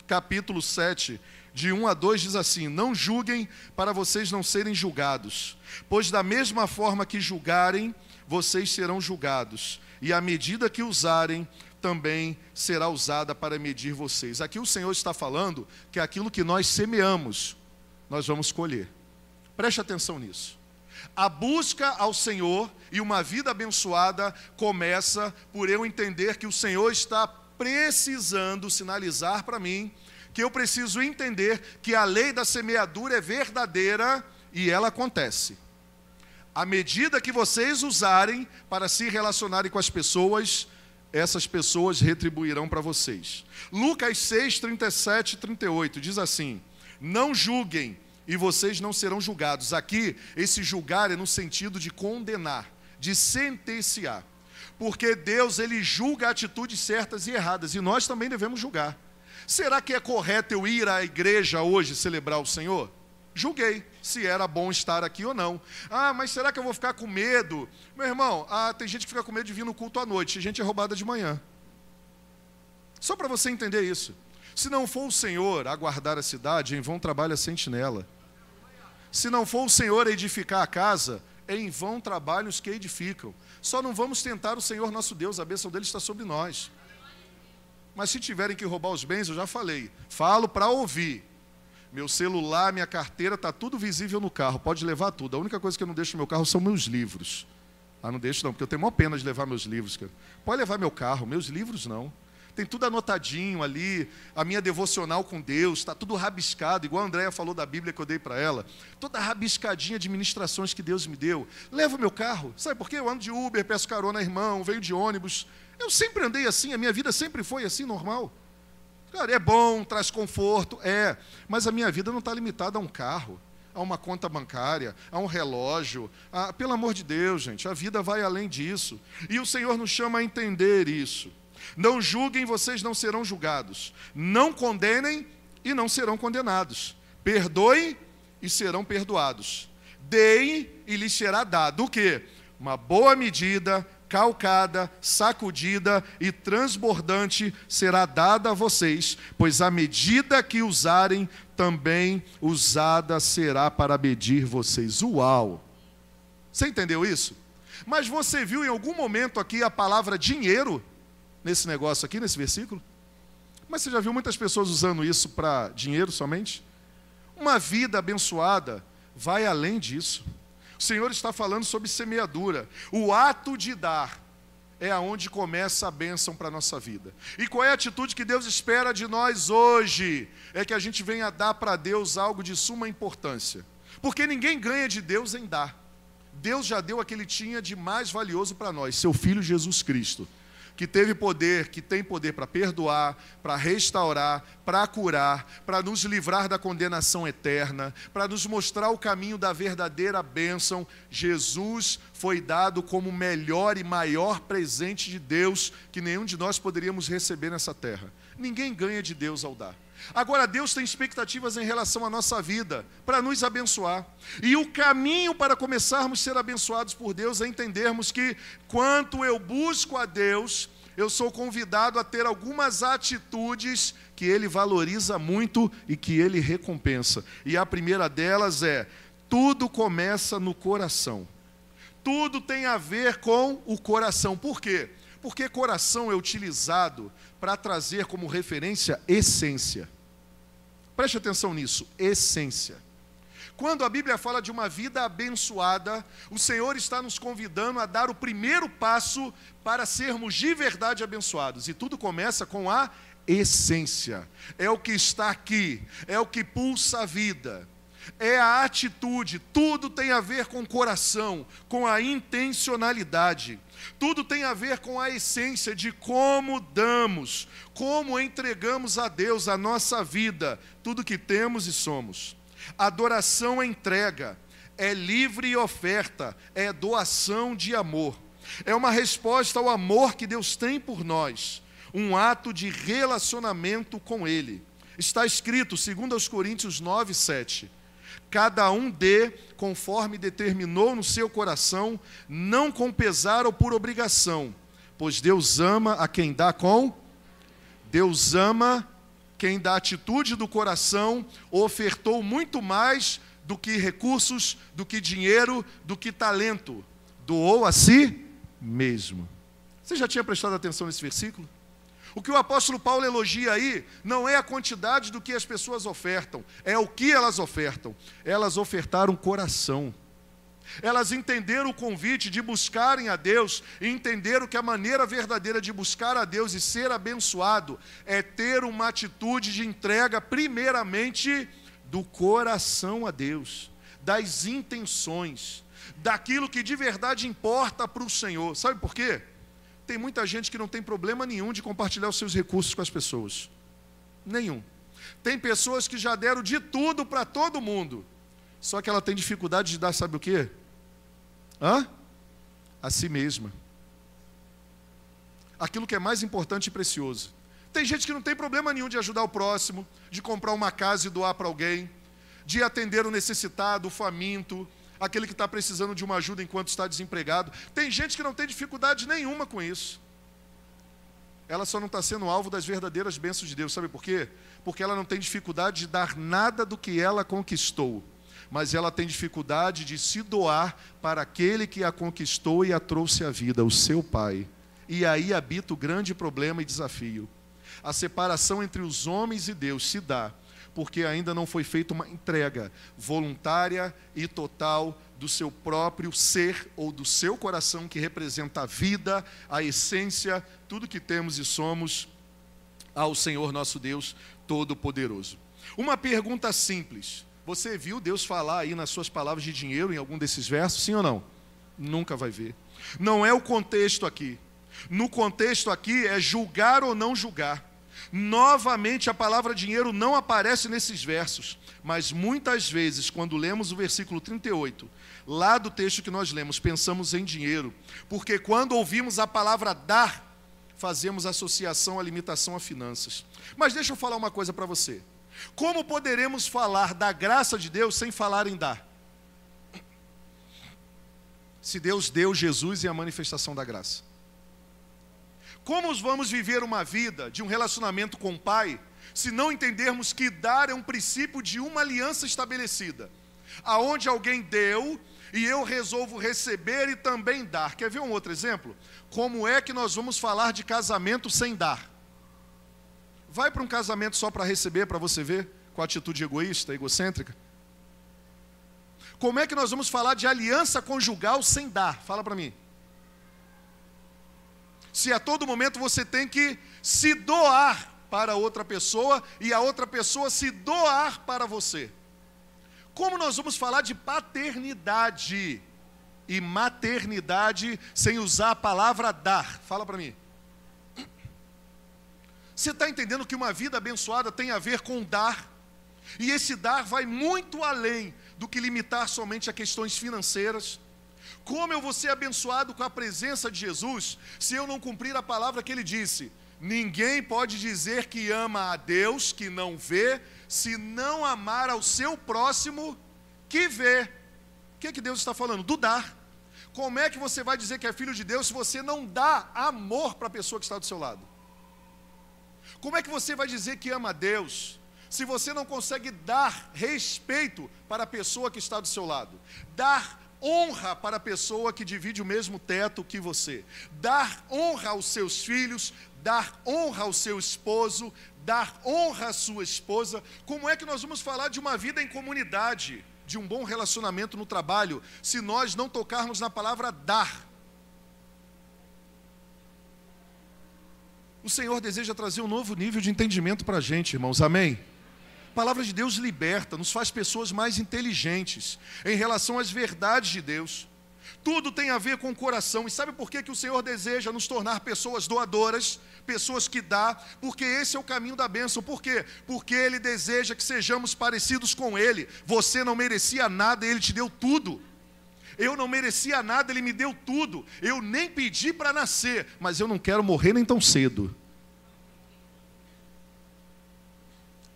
capítulo 7, de 1 a 2 diz assim: não julguem para vocês não serem julgados, pois da mesma forma que julgarem, vocês serão julgados, e a medida que usarem, também será usada para medir vocês. Aqui o Senhor está falando que aquilo que nós semeamos, nós vamos colher. Preste atenção nisso. A busca ao Senhor e uma vida abençoada começa por eu entender que o Senhor está precisando sinalizar para mim que eu preciso entender que a lei da semeadura é verdadeira e ela acontece. À medida que vocês usarem para se relacionarem com as pessoas, essas pessoas retribuirão para vocês. Lucas 6, 37 e 38 diz assim: não julguem e vocês não serão julgados. Aqui, esse julgar é no sentido de condenar, de sentenciar. Porque Deus, Ele julga atitudes certas e erradas, e nós também devemos julgar. Será que é correto eu ir à igreja hoje celebrar o Senhor? Julguei se era bom estar aqui ou não. Ah, mas será que eu vou ficar com medo? Meu irmão, tem gente que fica com medo de vir no culto à noite, gente é roubada de manhã. Só para você entender isso. Se não for o Senhor a guardar a cidade, em vão trabalha a sentinela. Se não for o Senhor a edificar a casa, em vão trabalham os que edificam. Só não vamos tentar o Senhor nosso Deus, a bênção dele está sobre nós. Mas se tiverem que roubar os bens, eu já falei, falo para ouvir. Meu celular, minha carteira, está tudo visível no carro, pode levar tudo. A única coisa que eu não deixo no meu carro são meus livros. Não deixo não, porque eu tenho maior pena de levar meus livros. Cara. Pode levar meu carro, meus livros não. Tem tudo anotadinho ali, a minha devocional com Deus, está tudo rabiscado, igual a Andréia falou da Bíblia que eu dei para ela. Toda rabiscadinha de ministrações que Deus me deu. Levo meu carro, sabe por quê? Eu ando de Uber, peço carona, irmão, venho de ônibus. Eu sempre andei assim, a minha vida sempre foi assim, normal. Cara, é bom, traz conforto, mas a minha vida não está limitada a um carro, a uma conta bancária, a um relógio. Pelo amor de Deus, gente, a vida vai além disso. E o Senhor nos chama a entender isso. Não julguem, vocês não serão julgados. Não condenem e não serão condenados. Perdoem e serão perdoados. Deem e lhes será dado. O quê? Uma boa medida, calcada, sacudida e transbordante será dada a vocês, pois a medida que usarem, também usada será para medir vocês. Uau! Você entendeu isso? Mas você viu em algum momento aqui a palavra dinheiro nesse negócio aqui, nesse versículo? Mas você já viu muitas pessoas usando isso para dinheiro somente? Uma vida abençoada vai além disso. O Senhor está falando sobre semeadura. O ato de dar é aonde começa a bênção para a nossa vida. E qual é a atitude que Deus espera de nós hoje? É que a gente venha dar para Deus algo de suma importância. Porque ninguém ganha de Deus em dar. Deus já deu o que Ele tinha de mais valioso para nós, seu Filho Jesus Cristo, que teve poder, que tem poder para perdoar, para restaurar, para curar, para nos livrar da condenação eterna, para nos mostrar o caminho da verdadeira bênção. Jesus foi dado como o melhor e maior presente de Deus que nenhum de nós poderíamos receber nessa terra. Ninguém ganha de Deus ao dar. Agora, Deus tem expectativas em relação à nossa vida, para nos abençoar. E o caminho para começarmos a ser abençoados por Deus é entendermos que, quanto eu busco a Deus, eu sou convidado a ter algumas atitudes que Ele valoriza muito e que Ele recompensa. E a primeira delas é: tudo começa no coração. Tudo tem a ver com o coração. Por quê? Porque coração é utilizado para trazer como referência essência. Preste atenção nisso, essência. Quando a Bíblia fala de uma vida abençoada, o Senhor está nos convidando a dar o primeiro passo para sermos de verdade abençoados. E tudo começa com a essência. É o que está aqui, é o que pulsa a vida. é a atitude. Tudo tem a ver com o coração, com a intencionalidade. Tudo tem a ver com a essência de como damos, como entregamos a Deus a nossa vida, tudo que temos e somos. Adoração é entrega, é livre oferta, é doação de amor. É uma resposta ao amor que Deus tem por nós, um ato de relacionamento com Ele. Está escrito, 2 Coríntios 9, 7. Cada um dê conforme determinou no seu coração, não com pesar ou por obrigação, pois Deus ama a quem dá com. Deus ama quem da atitude do coração ofertou muito mais do que recursos, do que dinheiro, do que talento. Doou a si mesmo. Você já tinha prestado atenção nesse versículo? O que o apóstolo Paulo elogia aí não é a quantidade do que as pessoas ofertam, é o que elas ofertam. Elas ofertaram coração. Elas entenderam o convite de buscarem a Deus e entenderam que a maneira verdadeira de buscar a Deus e ser abençoado é ter uma atitude de entrega, primeiramente, do coração a Deus, das intenções, daquilo que de verdade importa para o Senhor. Sabe por quê? Tem muita gente que não tem problema nenhum de compartilhar os seus recursos com as pessoas. Nenhum. Tem pessoas que já deram de tudo para todo mundo. Só que ela tem dificuldade de dar, sabe o quê? A si mesma. Aquilo que é mais importante e precioso. Tem gente que não tem problema nenhum de ajudar o próximo, de comprar uma casa e doar para alguém, de atender o necessitado, o faminto, aquele que está precisando de uma ajuda enquanto está desempregado. Tem gente que não tem dificuldade nenhuma com isso. Ela só não está sendo alvo das verdadeiras bênçãos de Deus. Sabe por quê? Porque ela não tem dificuldade de dar nada do que ela conquistou, mas ela tem dificuldade de se doar para aquele que a conquistou e a trouxe à vida, o seu Pai. E aí habita o grande problema e desafio. A separação entre os homens e Deus se dá porque ainda não foi feita uma entrega voluntária e total do seu próprio ser ou do seu coração, que representa a vida, a essência, tudo que temos e somos, ao Senhor nosso Deus Todo-Poderoso. Uma pergunta simples: você viu Deus falar aí nas suas palavras de dinheiro em algum desses versos, sim ou não? Nunca vai ver. Não é o contexto aqui. No contexto aqui é julgar ou não julgar. Novamente, a palavra dinheiro não aparece nesses versos, mas muitas vezes, quando lemos o versículo 38, lá do texto que nós lemos, pensamos em dinheiro, porque quando ouvimos a palavra dar, fazemos associação à limitação a finanças. Mas deixa eu falar uma coisa para você. Como poderemos falar da graça de Deus sem falar em dar? Se Deus deu Jesus e a manifestação da graça. Como vamos viver uma vida de um relacionamento com o Pai, se não entendermos que dar é um princípio de uma aliança estabelecida, aonde alguém deu e eu resolvo receber e também dar. Quer ver um outro exemplo? Como é que nós vamos falar de casamento sem dar? Vai para um casamento só para receber, para você ver, com atitude egoísta, egocêntrica? Como é que nós vamos falar de aliança conjugal sem dar? Fala para mim. Se a todo momento você tem que se doar para outra pessoa e a outra pessoa se doar para você. Como nós vamos falar de paternidade e maternidade sem usar a palavra dar? Fala para mim. Você está entendendo que uma vida abençoada tem a ver com dar? E esse dar vai muito além do que limitar somente a questões financeiras. Como eu vou ser abençoado com a presença de Jesus se eu não cumprir a palavra que ele disse? Ninguém pode dizer que ama a Deus, que não vê, se não amar ao seu próximo, que vê. O que Deus está falando? Do dar. Como é que você vai dizer que é filho de Deus se você não dá amor para a pessoa que está do seu lado? Como é que você vai dizer que ama a Deus se você não consegue dar respeito para a pessoa que está do seu lado? Dar honra para a pessoa que divide o mesmo teto que você. Dar honra aos seus filhos, dar honra ao seu esposo, dar honra à sua esposa. Como é que nós vamos falar de uma vida em comunidade, de um bom relacionamento no trabalho, se nós não tocarmos na palavra dar? O Senhor deseja trazer um novo nível de entendimento para a gente, irmãos, amém? palavra de Deus liberta, nos faz pessoas mais inteligentes em relação às verdades de Deus. Tudo tem a ver com o coração. E sabe por que o Senhor deseja nos tornar pessoas doadoras, pessoas que dão? Porque esse é o caminho da bênção. Por quê? Porque Ele deseja que sejamos parecidos com Ele. Você não merecia nada, Ele te deu tudo. Eu não merecia nada, Ele me deu tudo. Eu nem pedi para nascer, mas eu não quero morrer nem tão cedo.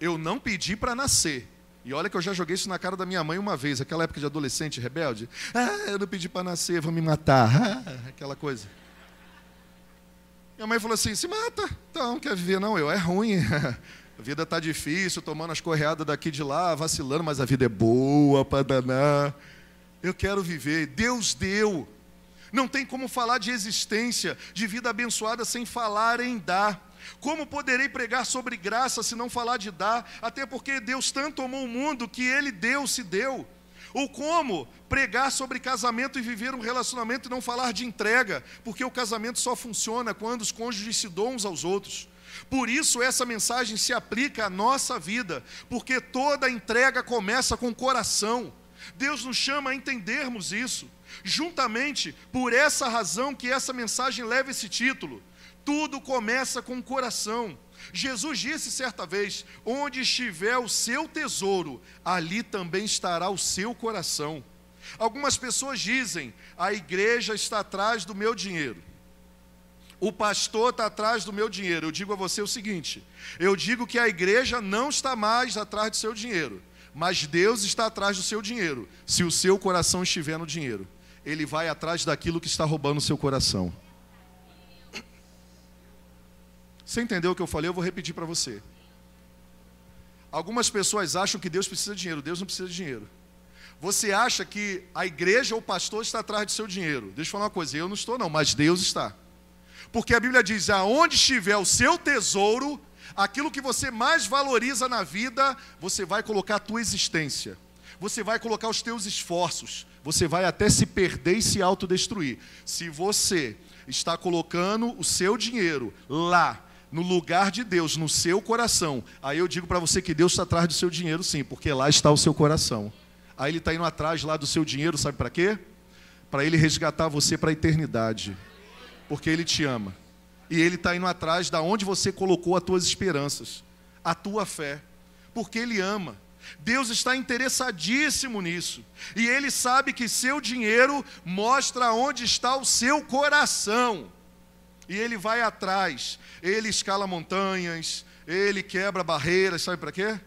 Eu não pedi para nascer. E olha que eu já joguei isso na cara da minha mãe uma vez, aquela época de adolescente rebelde. Eu não pedi para nascer, vou me matar. Aquela coisa. Minha mãe falou assim, se mata. Então, não quer viver não, é ruim. A vida está difícil, tomando as correadas daqui e de lá, vacilando, mas a vida é boa para danar. Eu quero viver. Deus deu. Não tem como falar de existência, de vida abençoada, sem falar em dar. Como poderei pregar sobre graça se não falar de dar? Até porque Deus tanto amou o mundo que Ele deu, se deu. Ou como pregar sobre casamento e viver um relacionamento e não falar de entrega? Porque o casamento só funciona quando os cônjuges se dão uns aos outros. Por isso essa mensagem se aplica à nossa vida, porque toda entrega começa com o coração. Deus nos chama a entendermos isso. Juntamente, por essa razão que essa mensagem leva esse título. Tudo começa com o coração. Jesus disse certa vez, onde estiver o seu tesouro, ali também estará o seu coração. Algumas pessoas dizem, a igreja está atrás do meu dinheiro. O pastor está atrás do meu dinheiro. Eu digo a você o seguinte, eu digo que a igreja não está mais atrás do seu dinheiro, mas Deus está atrás do seu dinheiro. Se o seu coração estiver no dinheiro, Ele vai atrás daquilo que está roubando o seu coração. Você entendeu o que eu falei? Eu vou repetir para você. Algumas pessoas acham que Deus precisa de dinheiro. Deus não precisa de dinheiro. Você acha que a igreja ou o pastor está atrás do seu dinheiro. Deixa eu falar uma coisa, eu não estou não, mas Deus está. Porque a Bíblia diz, aonde estiver o seu tesouro, aquilo que você mais valoriza na vida, você vai colocar a tua existência. Você vai colocar os teus esforços. Você vai até se perder e se autodestruir. Se você está colocando o seu dinheiro lá, no lugar de Deus, no seu coração, aí eu digo para você que Deus está atrás do seu dinheiro sim, porque lá está o seu coração. Aí Ele está indo atrás lá do seu dinheiro, sabe para quê? Para Ele resgatar você para a eternidade, porque Ele te ama. E Ele está indo atrás da onde você colocou as tuas esperanças, a tua fé, porque Ele ama. Deus está interessadíssimo nisso, e Ele sabe que seu dinheiro mostra onde está o seu coração. E Ele vai atrás, Ele escala montanhas, Ele quebra barreiras, sabe para quê?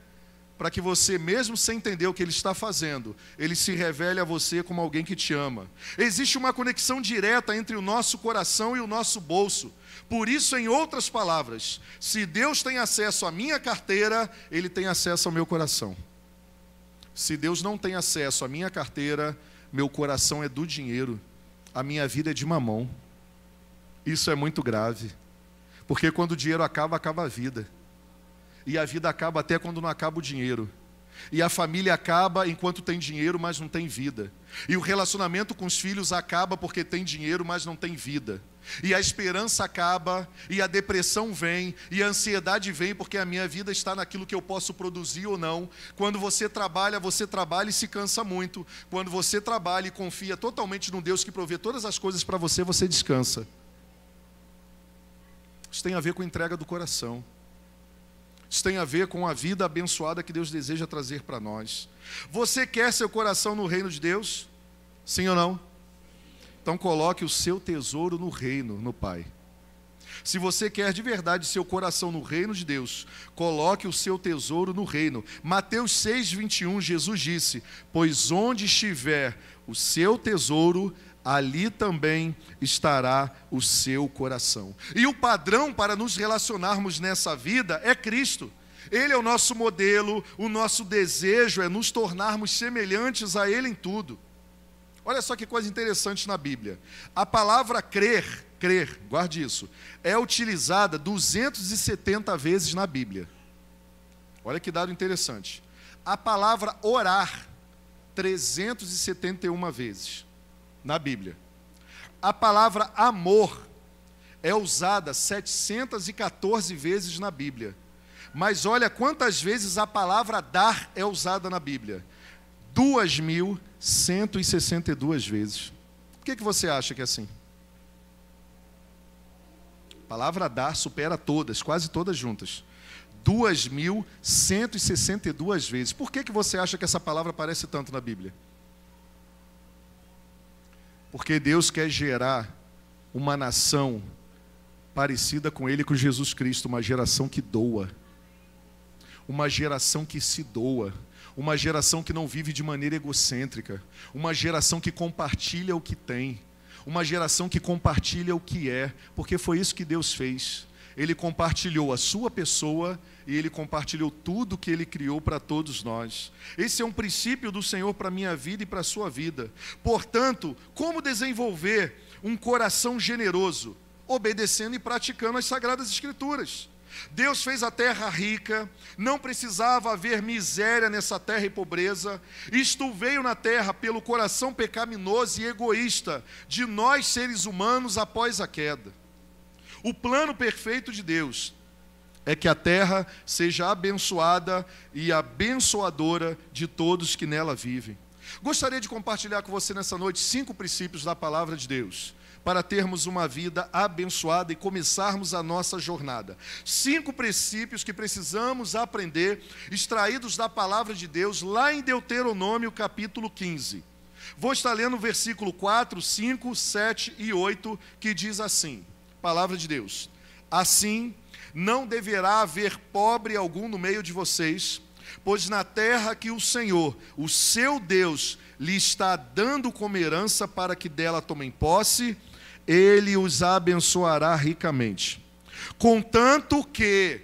Para que você, mesmo sem entender o que Ele está fazendo, Ele se revele a você como alguém que te ama. Existe uma conexão direta entre o nosso coração e o nosso bolso. Por isso, em outras palavras, se Deus tem acesso à minha carteira, Ele tem acesso ao meu coração. Se Deus não tem acesso à minha carteira, meu coração é do dinheiro, a minha vida é de mamão. Isso é muito grave, porque quando o dinheiro acaba, acaba a vida. E a vida acaba até quando não acaba o dinheiro. E a família acaba enquanto tem dinheiro, mas não tem vida. E o relacionamento com os filhos acaba porque tem dinheiro, mas não tem vida. E a esperança acaba, e a depressão vem, e a ansiedade vem, porque a minha vida está naquilo que eu posso produzir ou não. Quando você trabalha e se cansa muito. Quando você trabalha e confia totalmente no Deus que provê todas as coisas para você, você descansa. Isso tem a ver com a entrega do coração. Isso tem a ver com a vida abençoada que Deus deseja trazer para nós. Você quer seu coração no reino de Deus? Sim ou não? Então coloque o seu tesouro no reino, no Pai. Se você quer de verdade seu coração no reino de Deus, coloque o seu tesouro no reino. Mateus 6:21, Jesus disse, pois onde estiver o seu tesouro, ali também estará o seu coração. E o padrão para nos relacionarmos nessa vida é Cristo. Ele é o nosso modelo, o nosso desejo é nos tornarmos semelhantes a Ele em tudo. Olha só que coisa interessante na Bíblia. A palavra crer, guarde isso, é utilizada 270 vezes na Bíblia. Olha que dado interessante. A palavra orar, 371 vezes na Bíblia. A palavra amor é usada 714 vezes na Bíblia. Mas olha quantas vezes a palavra dar é usada na Bíblia. 2.162 vezes. Por que você acha que é assim? A palavra dar supera todas, quase todas juntas. 2.162 vezes. Por que você acha que essa palavra aparece tanto na Bíblia? Porque Deus quer gerar uma nação parecida com Ele, com Jesus Cristo, uma geração que doa, uma geração que se doa, uma geração que não vive de maneira egocêntrica, uma geração que compartilha o que tem, uma geração que compartilha o que é, porque foi isso que Deus fez. Ele compartilhou a sua pessoa e Ele compartilhou tudo que Ele criou para todos nós. Esse é um princípio do Senhor para a minha vida e para a sua vida. Portanto, como desenvolver um coração generoso? Obedecendo e praticando as Sagradas Escrituras. Deus fez a terra rica, não precisava haver miséria nessa terra e pobreza. Isto veio na terra pelo coração pecaminoso e egoísta de nós seres humanos após a queda. O plano perfeito de Deus é que a terra seja abençoada e abençoadora de todos que nela vivem. Gostaria de compartilhar com você nessa noite 5 princípios da palavra de Deus, para termos uma vida abençoada e começarmos a nossa jornada. 5 princípios que precisamos aprender, extraídos da palavra de Deus, lá em Deuteronômio capítulo 15. Vou estar lendo o versículo 4, 5, 7 e 8, que diz assim, palavra de Deus: assim, não deverá haver pobre algum no meio de vocês, pois na terra que o Senhor, o seu Deus, lhe está dando como herança para que dela tomem posse, Ele os abençoará ricamente. Contanto que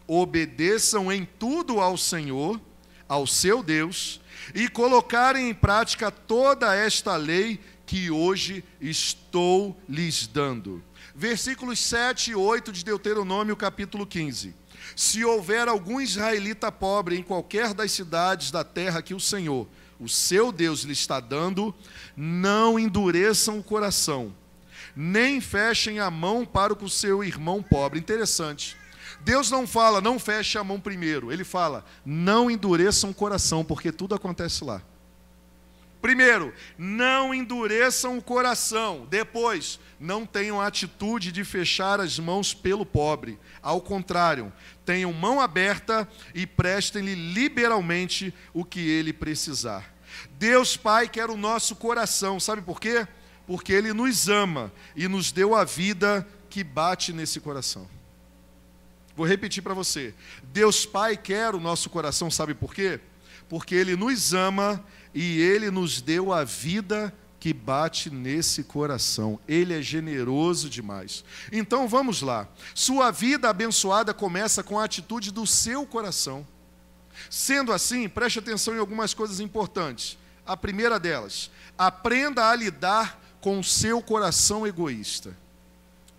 obedeçam em tudo ao Senhor, ao seu Deus, e colocarem em prática toda esta lei que hoje estou lhes dando. Versículos 7 e 8 de Deuteronômio capítulo 15. Se houver algum israelita pobre em qualquer das cidades da terra que o Senhor, o seu Deus, lhe está dando, não endureçam o coração, nem fechem a mão para o seu irmão pobre. Interessante. Deus não fala, não feche a mão primeiro. Ele fala, não endureçam o coração, porque tudo acontece lá. Primeiro, não endureçam o coração. Depois, não tenham a atitude de fechar as mãos pelo pobre. Ao contrário, tenham mão aberta e prestem-lhe liberalmente o que ele precisar. Deus Pai quer o nosso coração. Sabe por quê? Porque Ele nos ama e nos deu a vida que bate nesse coração. Vou repetir para você. Deus Pai quer o nosso coração. Sabe por quê? Porque Ele nos ama e Ele nos deu a vida que bate nesse coração. Ele é generoso demais. Então vamos lá. Sua vida abençoada começa com a atitude do seu coração. Sendo assim, preste atenção em algumas coisas importantes. A primeira delas, aprenda a lidar com o seu coração egoísta.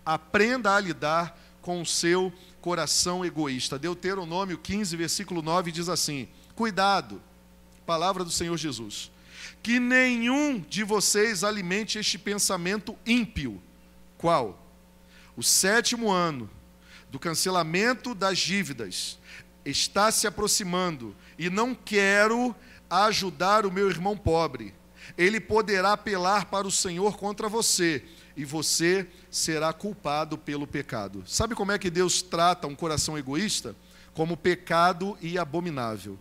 Aprenda a lidar com o seu coração egoísta. Deuteronômio 15, versículo 9 diz assim: cuidado, palavra do Senhor Jesus, que nenhum de vocês alimente este pensamento ímpio. Qual? O 7º ano do cancelamento das dívidas está se aproximando e não quero ajudar o meu irmão pobre. Ele poderá apelar para o Senhor contra você e você será culpado pelo pecado. Sabe como é que Deus trata um coração egoísta? Como pecado e abominável.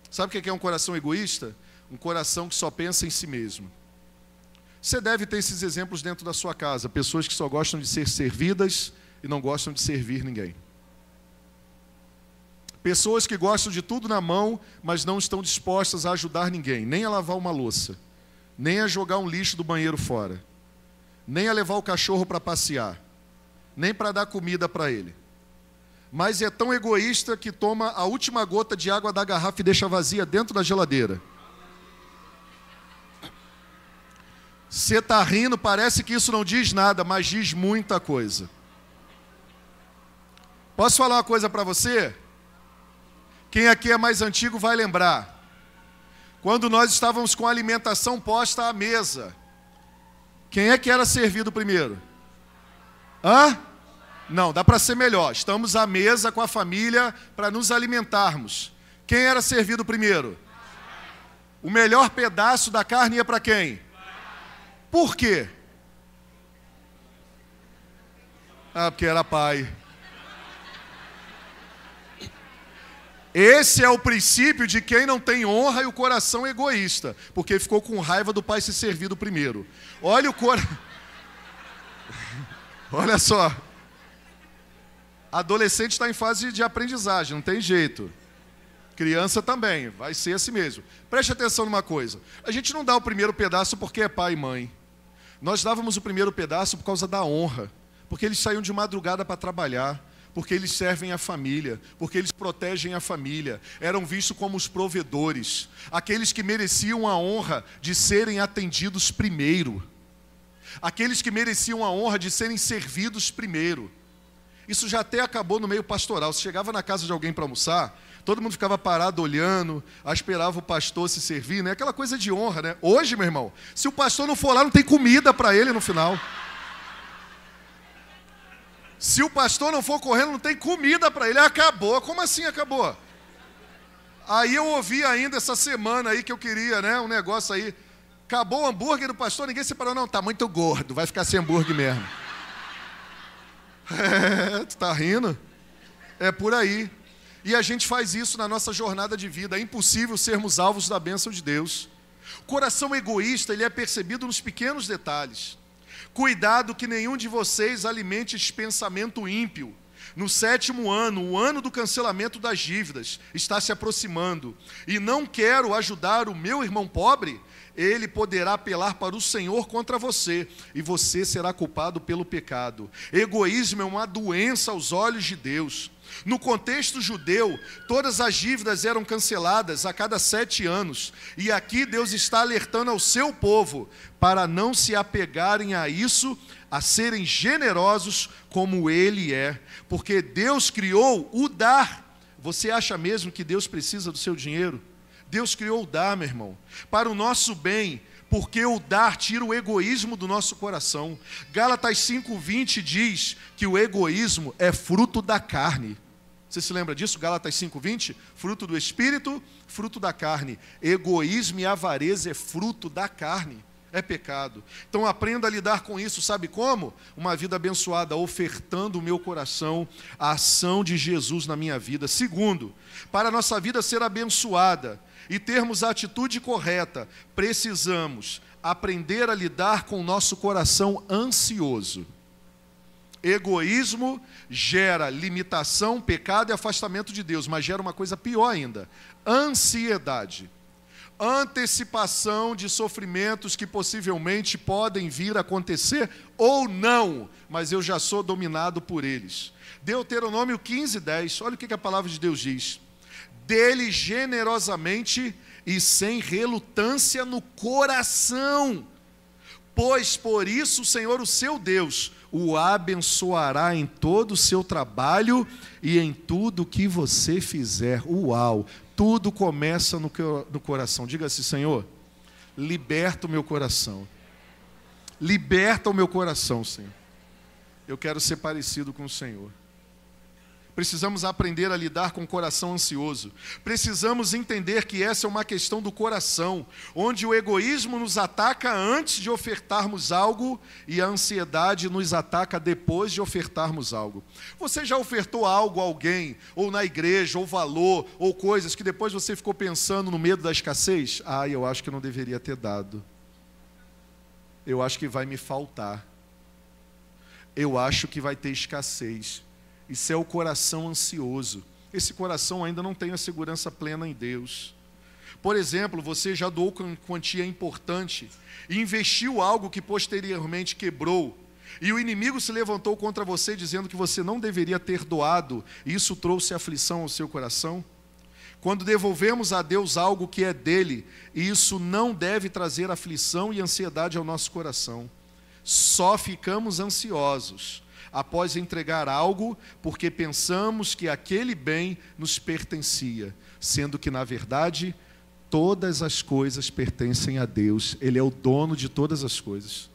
Sabe o que é um coração egoísta? Um coração que só pensa em si mesmo. Você deve ter esses exemplos dentro da sua casa. Pessoas que só gostam de ser servidas e não gostam de servir ninguém. Pessoas que gostam de tudo na mão, mas não estão dispostas a ajudar ninguém. Nem a lavar uma louça. Nem a jogar um lixo do banheiro fora. Nem a levar o cachorro para passear. Nem para dar comida para ele. Mas é tão egoísta que toma a última gota de água da garrafa e deixa vazia dentro da geladeira. Você está rindo, parece que isso não diz nada, mas diz muita coisa. Posso falar uma coisa para você? Quem aqui é mais antigo vai lembrar. Quando nós estávamos com a alimentação posta à mesa, quem é que era servido primeiro? Hã? Não, dá para ser melhor. Estamos à mesa com a família para nos alimentarmos. Quem era servido primeiro? O melhor pedaço da carne ia para quem? Por quê? Ah, porque era pai. Esse é o princípio de quem não tem honra e o coração egoísta, porque ficou com raiva do pai se servido primeiro. Olha o coração. Olha só. Adolescente está em fase de aprendizagem, não tem jeito. Criança também, vai ser assim mesmo. Preste atenção numa coisa. A gente não dá o primeiro pedaço porque é pai e mãe. Nós dávamos o primeiro pedaço por causa da honra. Porque eles saíam de madrugada para trabalhar. Porque eles servem a família. Porque eles protegem a família. Eram vistos como os provedores. Aqueles que mereciam a honra de serem atendidos primeiro. Aqueles que mereciam a honra de serem servidos primeiro. Isso já até acabou no meio pastoral. Você chegava na casa de alguém para almoçar, todo mundo ficava parado olhando, esperava o pastor se servir, né? Aquela coisa de honra, né? Hoje, meu irmão, se o pastor não for lá, não tem comida para ele no final. Se o pastor não for correndo, não tem comida para ele. Acabou. Como assim acabou? Aí eu ouvi ainda essa semana aí que eu queria, né? Um negócio aí. Acabou o hambúrguer do pastor, ninguém separou. Não, tá muito gordo, vai ficar sem hambúrguer mesmo. Tu tá rindo? É por aí. E a gente faz isso na nossa jornada de vida. É impossível sermos alvos da bênção de Deus. O coração egoísta, ele é percebido nos pequenos detalhes. Cuidado que nenhum de vocês alimente esse pensamento ímpio. No 7º ano, o ano do cancelamento das dívidas, está se aproximando. E não quero ajudar o meu irmão pobre, ele poderá apelar para o Senhor contra você, e você será culpado pelo pecado. Egoísmo é uma doença aos olhos de Deus. No contexto judeu, todas as dívidas eram canceladas a cada 7 anos. E aqui Deus está alertando ao seu povo para não se apegarem a isso, a serem generosos como Ele é. Porque Deus criou o dar. Você acha mesmo que Deus precisa do seu dinheiro? Deus criou o dar, meu irmão, para o nosso bem, porque o dar tira o egoísmo do nosso coração. Gálatas 5:20 diz que o egoísmo é fruto da carne. Você se lembra disso? Gálatas 5:20? Fruto do Espírito, fruto da carne. Egoísmo e avareza é fruto da carne. É pecado. Então aprenda a lidar com isso, sabe como? Uma vida abençoada, ofertando o meu coração à ação de Jesus na minha vida. Segundo, para a nossa vida ser abençoada e termos a atitude correta, precisamos aprender a lidar com o nosso coração ansioso. Egoísmo gera limitação, pecado e afastamento de Deus, mas gera uma coisa pior ainda: ansiedade. Antecipação de sofrimentos que possivelmente podem vir a acontecer ou não, mas eu já sou dominado por eles. Deuteronômio 15:10, olha o que a palavra de Deus diz: dele generosamente e sem relutância no coração, pois por isso o Senhor, o seu Deus, o abençoará em todo o seu trabalho e em tudo que você fizer. Uau! Tudo começa no coração. Diga-se: Senhor, liberta o meu coração. Liberta o meu coração, Senhor. Eu quero ser parecido com o Senhor. Precisamos aprender a lidar com o coração ansioso. Precisamos entender que essa é uma questão do coração, onde o egoísmo nos ataca antes de ofertarmos algo e a ansiedade nos ataca depois de ofertarmos algo. Você já ofertou algo a alguém, ou na igreja, ou valor, ou coisas que depois você ficou pensando no medo da escassez? Ah, eu acho que eu não deveria ter dado. Eu acho que vai me faltar. Eu acho que vai ter escassez. Isso é o coração ansioso. Esse coração ainda não tem a segurança plena em Deus. Por exemplo, você já doou quantia importante e investiu algo que posteriormente quebrou, e o inimigo se levantou contra você dizendo que você não deveria ter doado, e isso trouxe aflição ao seu coração? Quando devolvemos a Deus algo que é dele, isso não deve trazer aflição e ansiedade ao nosso coração. Só ficamos ansiosos após entregar algo, porque pensamos que aquele bem nos pertencia, sendo que, na verdade, todas as coisas pertencem a Deus. Ele é o dono de todas as coisas.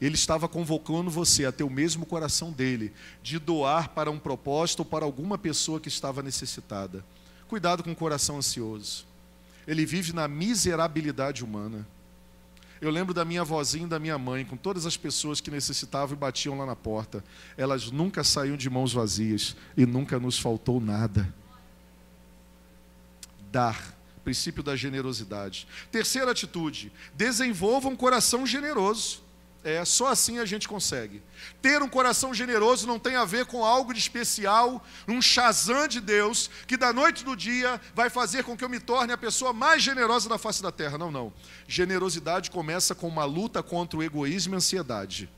Ele estava convocando você a ter o mesmo coração dele, de doar para um propósito ou para alguma pessoa que estava necessitada. Cuidado com o coração ansioso. Ele vive na miserabilidade humana. Eu lembro da minha avózinha e da minha mãe, com todas as pessoas que necessitavam e batiam lá na porta. Elas nunca saíam de mãos vazias e nunca nos faltou nada. Dar. Princípio da generosidade. Terceira atitude, desenvolva um coração generoso. Só assim a gente consegue. Ter um coração generoso não tem a ver com algo de especial, um Shazam de Deus, que da noite do dia vai fazer com que eu me torne a pessoa mais generosa da face da terra. Não, não. Generosidade começa com uma luta contra o egoísmo e a ansiedade.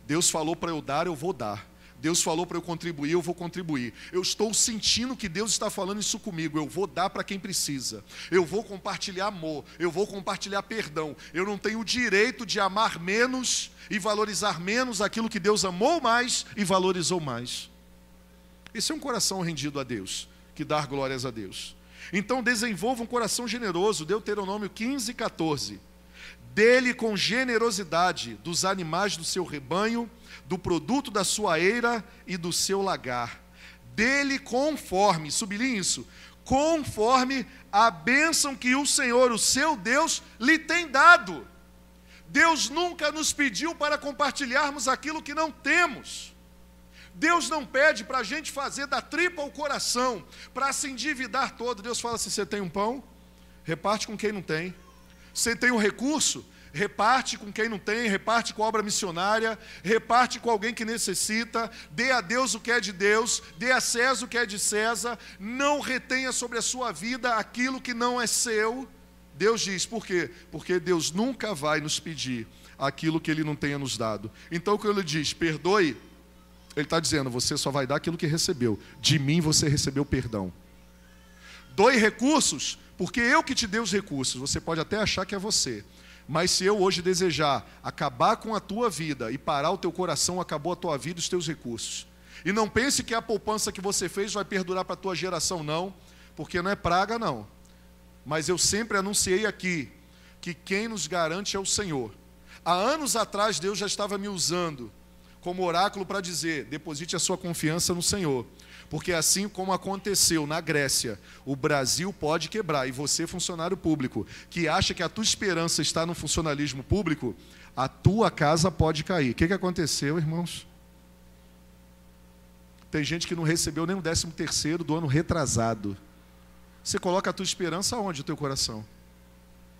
Deus falou para eu dar, eu vou dar. Deus falou para eu contribuir, eu vou contribuir. Eu estou sentindo que Deus está falando isso comigo. Eu vou dar para quem precisa. Eu vou compartilhar amor. Eu vou compartilhar perdão. Eu não tenho o direito de amar menos e valorizar menos aquilo que Deus amou mais e valorizou mais. Esse é um coração rendido a Deus, que dá glórias a Deus. Então desenvolva um coração generoso. Deuteronômio 15:14. Dele com generosidade dos animais do seu rebanho, do produto da sua eira e do seu lagar. Dele conforme, sublinhe isso, conforme a bênção que o Senhor, o seu Deus, lhe tem dado. Deus nunca nos pediu para compartilharmos aquilo que não temos. Deus não pede para a gente fazer da tripa ao coração, para se endividar todo. Deus fala assim, você tem um pão? Reparte com quem não tem. Você tem um recurso? Reparte com quem não tem, reparte com a obra missionária, reparte com alguém que necessita, dê a Deus o que é de Deus, dê a César o que é de César, não retenha sobre a sua vida aquilo que não é seu. Deus diz, por quê? Porque Deus nunca vai nos pedir aquilo que Ele não tenha nos dado. Então quando Ele diz, perdoe, Ele está dizendo, você só vai dar aquilo que recebeu, de mim você recebeu perdão. Doe recursos, porque eu que te dei os recursos, você pode até achar que é você. Mas se eu hoje desejar acabar com a tua vida e parar o teu coração, acabou a tua vida e os teus recursos. E não pense que a poupança que você fez vai perdurar para a tua geração, não. Porque não é praga, não. Mas eu sempre anunciei aqui que quem nos garante é o Senhor. Há anos atrás Deus já estava me usando como oráculo para dizer, deposite a sua confiança no Senhor. Porque assim como aconteceu na Grécia, o Brasil pode quebrar. E você, funcionário público, que acha que a tua esperança está no funcionalismo público, a tua casa pode cair. O que aconteceu, irmãos? Tem gente que não recebeu nem o 13º do ano retrasado. Você coloca a tua esperança aonde, o teu coração?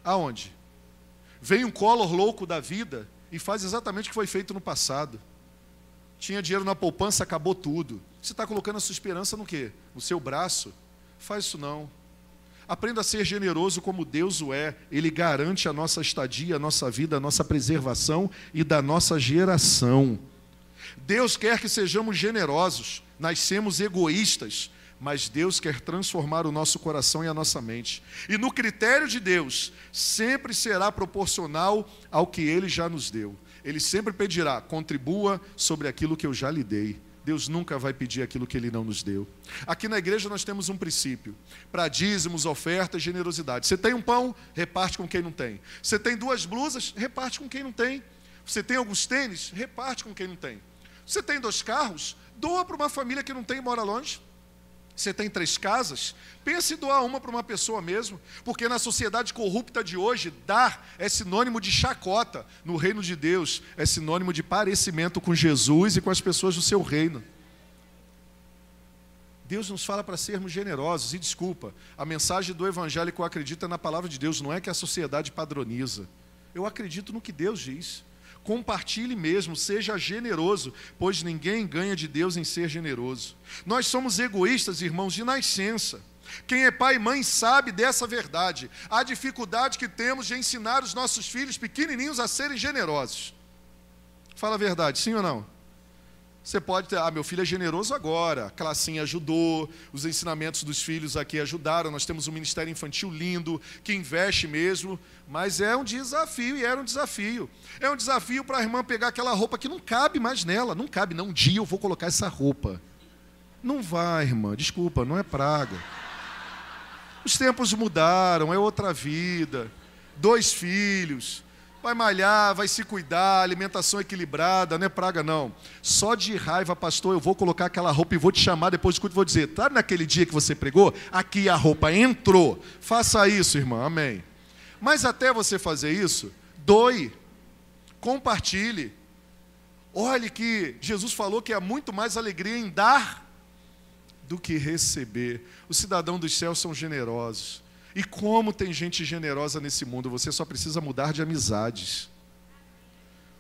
Aonde? Vem um Collor louco da vida e faz exatamente o que foi feito no passado. Tinha dinheiro na poupança, acabou tudo. Você está colocando a sua esperança no quê? No seu braço? Faz isso não. Aprenda a ser generoso como Deus o é. Ele garante a nossa estadia, a nossa vida, a nossa preservação e da nossa geração. Deus quer que sejamos generosos. Nascemos egoístas, mas Deus quer transformar o nosso coração e a nossa mente. E no critério de Deus, sempre será proporcional ao que Ele já nos deu. Ele sempre pedirá, contribua sobre aquilo que eu já lhe dei. Deus nunca vai pedir aquilo que Ele não nos deu. Aqui na igreja nós temos um princípio, para dízimos, ofertas, generosidade. Você tem um pão, reparte com quem não tem. Você tem 2 blusas, reparte com quem não tem. Você tem alguns tênis, reparte com quem não tem. Você tem 2 carros, doa para uma família que não tem e mora longe. Você tem 3 casas, pense em doar uma para uma pessoa mesmo, porque na sociedade corrupta de hoje, dar é sinônimo de chacota. No reino de Deus, é sinônimo de parecimento com Jesus e com as pessoas do seu reino. Deus nos fala para sermos generosos, e desculpa, a mensagem do evangelho que eu acredito é na palavra de Deus, não é que a sociedade padroniza. Eu acredito no que Deus diz. Compartilhe mesmo, seja generoso, pois ninguém ganha de Deus em ser generoso. Nós somos egoístas, irmãos, de nascença. Quem é pai e mãe sabe dessa verdade. A dificuldade que temos de ensinar os nossos filhos pequenininhos a serem generosos. Fala a verdade, sim ou não? Você pode ter, meu filho é generoso agora, a classinha ajudou, os ensinamentos dos filhos aqui ajudaram, nós temos um ministério infantil lindo, que investe mesmo, mas é um desafio, e era um desafio. É um desafio para a irmã pegar aquela roupa que não cabe mais nela, não cabe, não, um dia eu vou colocar essa roupa. Não vai, irmã, desculpa, não é praga. Os tempos mudaram, é outra vida, 2 filhos, vai malhar, vai se cuidar, alimentação equilibrada, não é praga não. Só de raiva, pastor, eu vou colocar aquela roupa e vou te chamar depois do culto e vou dizer, tá naquele dia que você pregou? Aqui a roupa entrou. Faça isso, irmã, amém. Mas até você fazer isso, doe, compartilhe. Olhe que Jesus falou que há muito mais alegria em dar do que receber. Os cidadãos dos céus são generosos. E como tem gente generosa nesse mundo, você só precisa mudar de amizades.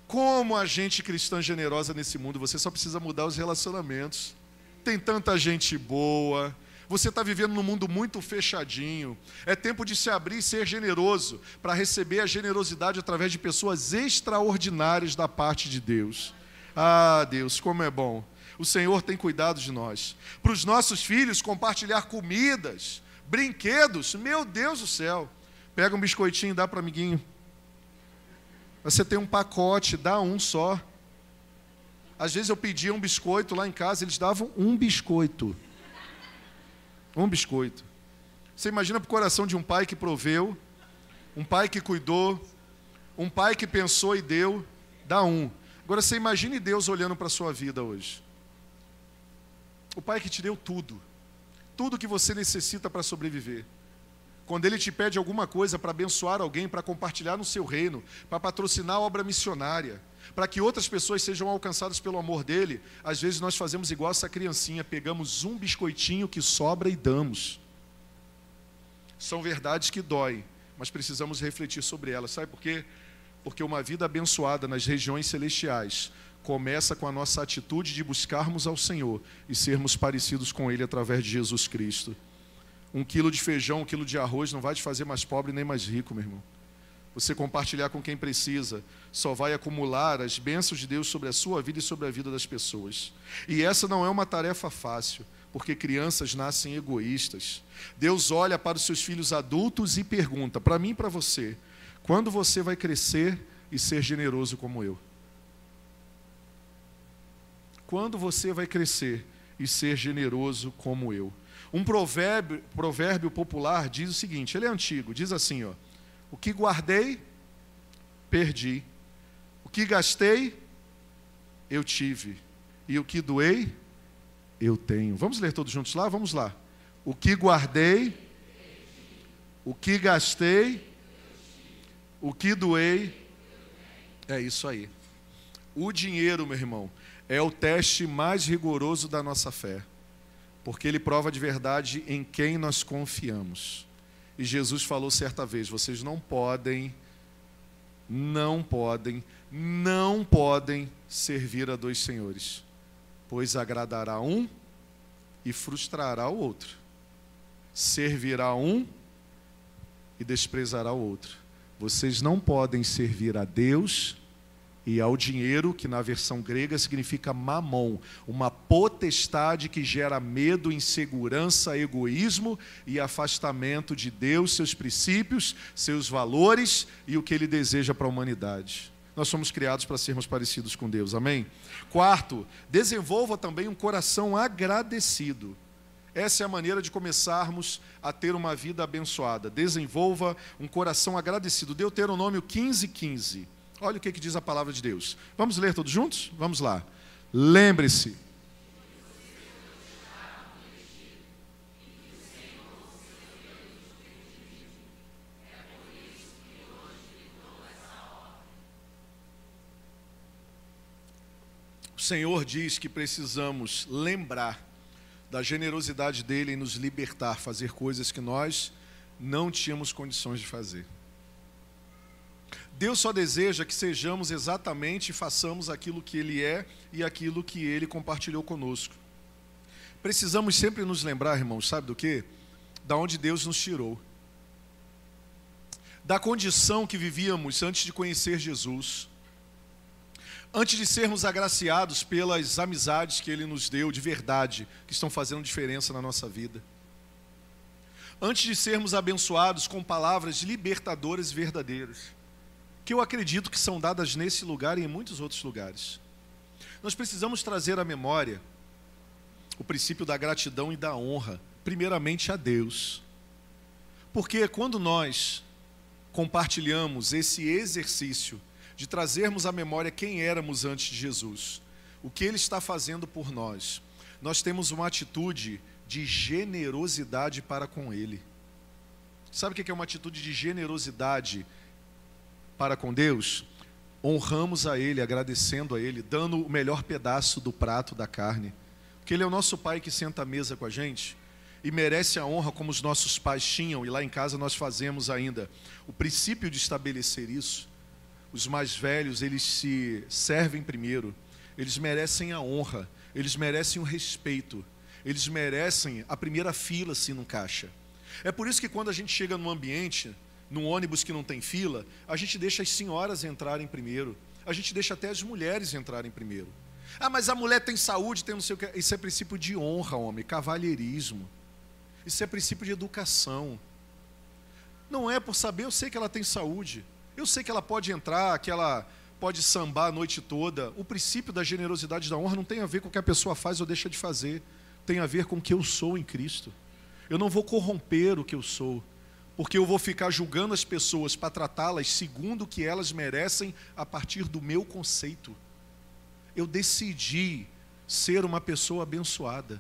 Como a gente cristã generosa nesse mundo, você só precisa mudar os relacionamentos. Tem tanta gente boa. Você está vivendo num mundo muito fechadinho. É tempo de se abrir e ser generoso, para receber a generosidade através de pessoas extraordinárias da parte de Deus. Ah, Deus, como é bom. O Senhor tem cuidado de nós. Para os nossos filhos, compartilhar comidas, brinquedos, meu Deus do céu. Pega um biscoitinho e dá para o amiguinho. Você tem um pacote, dá um só. Às vezes eu pedia um biscoito lá em casa, eles davam um biscoito. Um biscoito. Você imagina para o coração de um pai que proveu, um pai que cuidou, um pai que pensou e deu, dá um. Agora você imagine Deus olhando para a sua vida hoje. O pai que te deu tudo. Tudo que você necessita para sobreviver. Quando Ele te pede alguma coisa para abençoar alguém, para compartilhar no seu reino, para patrocinar a obra missionária, para que outras pessoas sejam alcançadas pelo amor dEle, às vezes nós fazemos igual essa criancinha, pegamos um biscoitinho que sobra e damos. São verdades que doem, mas precisamos refletir sobre elas. Sabe por quê? Porque uma vida abençoada nas regiões celestiais começa com a nossa atitude de buscarmos ao Senhor e sermos parecidos com Ele através de Jesus Cristo. 1 quilo de feijão, 1 quilo de arroz não vai te fazer mais pobre nem mais rico, meu irmão. Você compartilhar com quem precisa só vai acumular as bênçãos de Deus sobre a sua vida e sobre a vida das pessoas. E essa não é uma tarefa fácil, porque crianças nascem egoístas. Deus olha para os seus filhos adultos e pergunta, para mim e para você, quando você vai crescer e ser generoso como eu? Quando você vai crescer e ser generoso como eu? Um provérbio popular diz o seguinte, ele é antigo, diz assim, ó, o que guardei, perdi. O que gastei, eu tive. E o que doei, eu tenho. Vamos ler todos juntos lá? Vamos lá. O que guardei, o que gastei, o que doei, é isso aí. O dinheiro, meu irmão, é o teste mais rigoroso da nossa fé, porque ele prova de verdade em quem nós confiamos. E Jesus falou certa vez, vocês não podem servir a dois senhores, pois agradará um e frustrará o outro. Servirá um e desprezará o outro. Vocês não podem servir a Deus e ao dinheiro, que na versão grega significa mamon, uma potestade que gera medo, insegurança, egoísmo e afastamento de Deus, seus princípios, seus valores e o que Ele deseja para a humanidade. Nós somos criados para sermos parecidos com Deus, amém? Quarto, desenvolva também um coração agradecido. Essa é a maneira de começarmos a ter uma vida abençoada. Desenvolva um coração agradecido. Deuteronômio 15:15. Olha o que diz a palavra de Deus. Vamos ler todos juntos? Vamos lá. Lembre-se. O Senhor diz que precisamos lembrar da generosidade dEle em nos libertar, fazer coisas que nós não tínhamos condições de fazer. Deus só deseja que sejamos exatamente e façamos aquilo que Ele é e aquilo que Ele compartilhou conosco. Precisamos sempre nos lembrar, irmãos, sabe do quê? Da onde Deus nos tirou. Da condição que vivíamos antes de conhecer Jesus. Antes de sermos agraciados pelas amizades que Ele nos deu de verdade, que estão fazendo diferença na nossa vida. Antes de sermos abençoados com palavras libertadoras e verdadeiras, que eu acredito que são dadas nesse lugar e em muitos outros lugares. Nós precisamos trazer à memória o princípio da gratidão e da honra, primeiramente a Deus. Porque quando nós compartilhamos esse exercício de trazermos à memória quem éramos antes de Jesus, o que Ele está fazendo por nós, nós temos uma atitude de generosidade para com Ele. Sabe o que é uma atitude de generosidade para com Deus? Honramos a Ele, agradecendo a Ele, dando o melhor pedaço do prato da carne. Porque Ele é o nosso Pai que senta à mesa com a gente e merece a honra como os nossos pais tinham, e lá em casa nós fazemos ainda. O princípio de estabelecer isso, os mais velhos, eles se servem primeiro, eles merecem a honra, eles merecem o respeito, eles merecem a primeira fila se não caixa. É por isso que quando a gente chega num ambiente, num ônibus que não tem fila, a gente deixa as senhoras entrarem primeiro, a gente deixa até as mulheres entrarem primeiro. Ah, mas a mulher tem saúde, tem não sei o que. Isso é princípio de honra, homem, cavalheirismo. Isso é princípio de educação. Não é por saber, eu sei que ela tem saúde, eu sei que ela pode entrar, que ela pode sambar a noite toda. O princípio da generosidade e da honra não tem a ver com o que a pessoa faz ou deixa de fazer, tem a ver com o que eu sou em Cristo. Eu não vou corromper o que eu sou, porque eu vou ficar julgando as pessoas para tratá-las segundo o que elas merecem a partir do meu conceito. Eu decidi ser uma pessoa abençoada.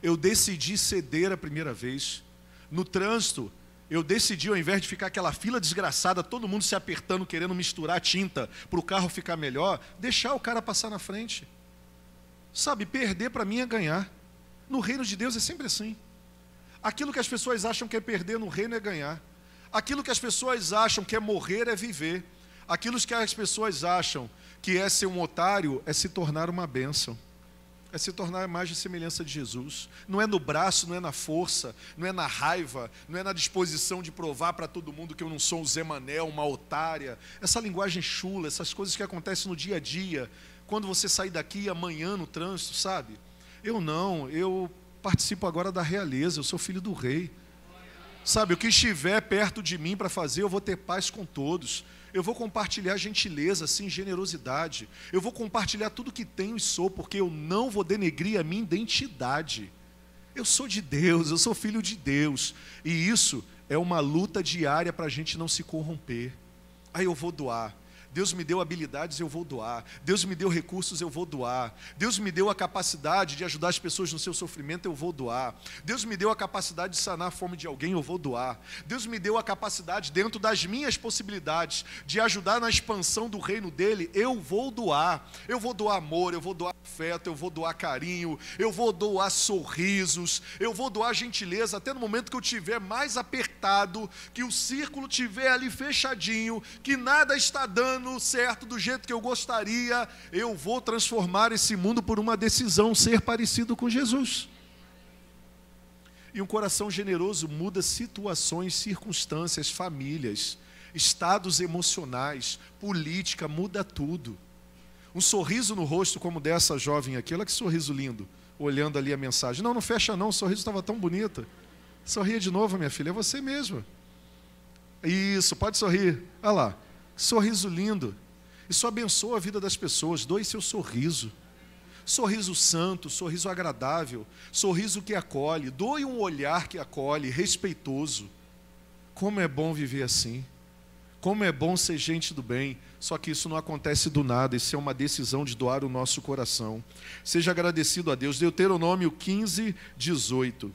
Eu decidi ceder a primeira vez. No trânsito, eu decidi, ao invés de ficar aquela fila desgraçada, todo mundo se apertando, querendo misturar tinta para o carro ficar melhor, deixar o cara passar na frente. Sabe, perder para mim é ganhar. No reino de Deus é sempre assim. Aquilo que as pessoas acham que é perder no reino é ganhar. Aquilo que as pessoas acham que é morrer é viver. Aquilo que as pessoas acham que é ser um otário é se tornar uma bênção. É se tornar a imagem e semelhança de Jesus. Não é no braço, não é na força, não é na raiva, não é na disposição de provar para todo mundo que eu não sou um Zé Manel, uma otária. Essa linguagem chula, essas coisas que acontecem no dia a dia, quando você sair daqui amanhã no trânsito, sabe? Eu participo agora da realeza, eu sou filho do rei. Sabe, o que estiver perto de mim para fazer, eu vou ter paz com todos. Eu vou compartilhar gentileza, sim, generosidade. Eu vou compartilhar tudo que tenho e sou, porque eu não vou denegrir a minha identidade. Eu sou de Deus, eu sou filho de Deus. E isso é uma luta diária para a gente não se corromper. Aí eu vou doar. Deus me deu habilidades, eu vou doar. Deus me deu recursos, eu vou doar. Deus me deu a capacidade de ajudar as pessoas no seu sofrimento, eu vou doar. Deus me deu a capacidade de sanar a fome de alguém, eu vou doar. Deus me deu a capacidade, dentro das minhas possibilidades, de ajudar na expansão do reino dele, eu vou doar. Eu vou doar amor, eu vou doar afeto, eu vou doar carinho, eu vou doar sorrisos, eu vou doar gentileza, até no momento que eu estiver mais apertado, que o círculo estiver ali fechadinho, que nada está dando certo do jeito que eu gostaria, eu vou transformar esse mundo por uma decisão, ser parecido com Jesus. E um coração generoso muda situações, circunstâncias, famílias, estados emocionais, política, muda tudo. Um sorriso no rosto como dessa jovem aqui, olha que sorriso lindo, olhando ali a mensagem. Não fecha não, o sorriso estava tão bonito. Sorria de novo, minha filha, é você mesma. Isso, pode sorrir, olha lá. Sorriso lindo. Isso abençoa a vida das pessoas. Doe seu sorriso. Sorriso santo, sorriso agradável, sorriso que acolhe. Doe um olhar que acolhe, respeitoso. Como é bom viver assim. Como é bom ser gente do bem. Só que isso não acontece do nada. Isso é uma decisão de doar o nosso coração. Seja agradecido a Deus. Deuteronômio 15, 18.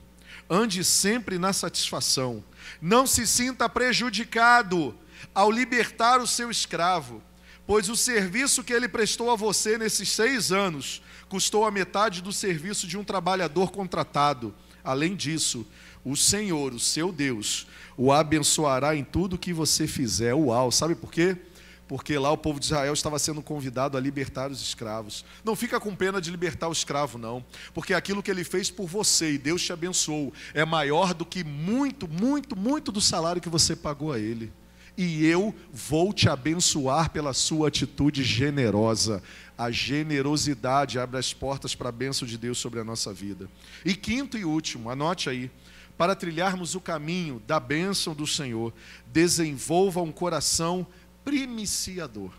Ande sempre na satisfação. Não se sinta prejudicado ao libertar o seu escravo, pois o serviço que ele prestou a você nesses 6 anos custou a metade do serviço de um trabalhador contratado. Além disso, o Senhor, o seu Deus, o abençoará em tudo que você fizer. Uau, sabe por quê? Porque lá o povo de Israel estava sendo convidado a libertar os escravos. Não fica com pena de libertar o escravo, não. Porque aquilo que ele fez por você e Deus te abençoou é maior do que muito, muito, muito do salário que você pagou a ele. E eu vou te abençoar pela sua atitude generosa. A generosidade abre as portas para a bênção de Deus sobre a nossa vida. E quinto e último, anote aí. Para trilharmos o caminho da bênção do Senhor, desenvolva um coração primiciador.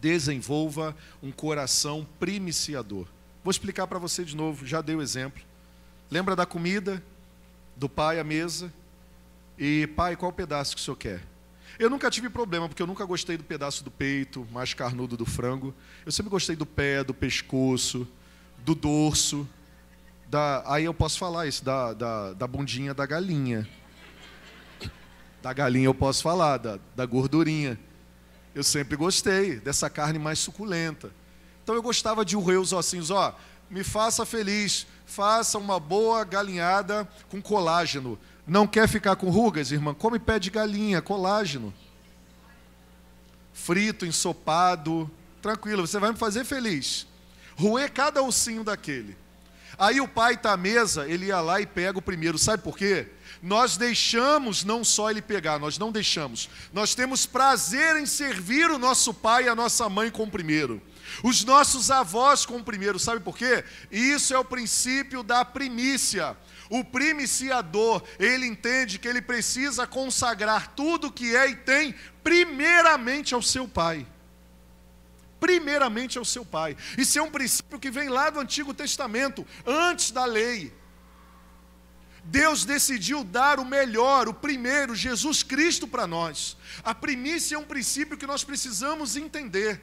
Desenvolva um coração primiciador. Vou explicar para você de novo, já dei o exemplo. Lembra da comida? Do pai à mesa? E, pai, qual pedaço que o senhor quer? Eu nunca tive problema, porque eu nunca gostei do pedaço do peito, mais carnudo do frango. Eu sempre gostei do pé, do pescoço, do dorso. Aí eu posso falar isso, da bundinha da galinha. Da galinha eu posso falar, da gordurinha. Eu sempre gostei dessa carne mais suculenta. Então eu gostava de roer os ossinhos. Me faça feliz, faça uma boa galinhada com colágeno. Não quer ficar com rugas, irmã? Come pé de galinha, colágeno. Frito, ensopado, tranquilo, você vai me fazer feliz. Roer cada ossinho daquele. Aí o pai está à mesa, ele ia lá e pega o primeiro. Sabe por quê? Nós deixamos não só ele pegar, nós não deixamos. Nós temos prazer em servir o nosso pai e a nossa mãe com o primeiro. Os nossos avós com o primeiro. Sabe por quê? Isso é o princípio da primícia. O primiciador, ele entende que ele precisa consagrar tudo que é e tem primeiramente ao seu pai. Primeiramente ao seu pai. Isso é um princípio que vem lá do Antigo Testamento, antes da lei. Deus decidiu dar o melhor, o primeiro, Jesus Cristo para nós. A primícia é um princípio que nós precisamos entender.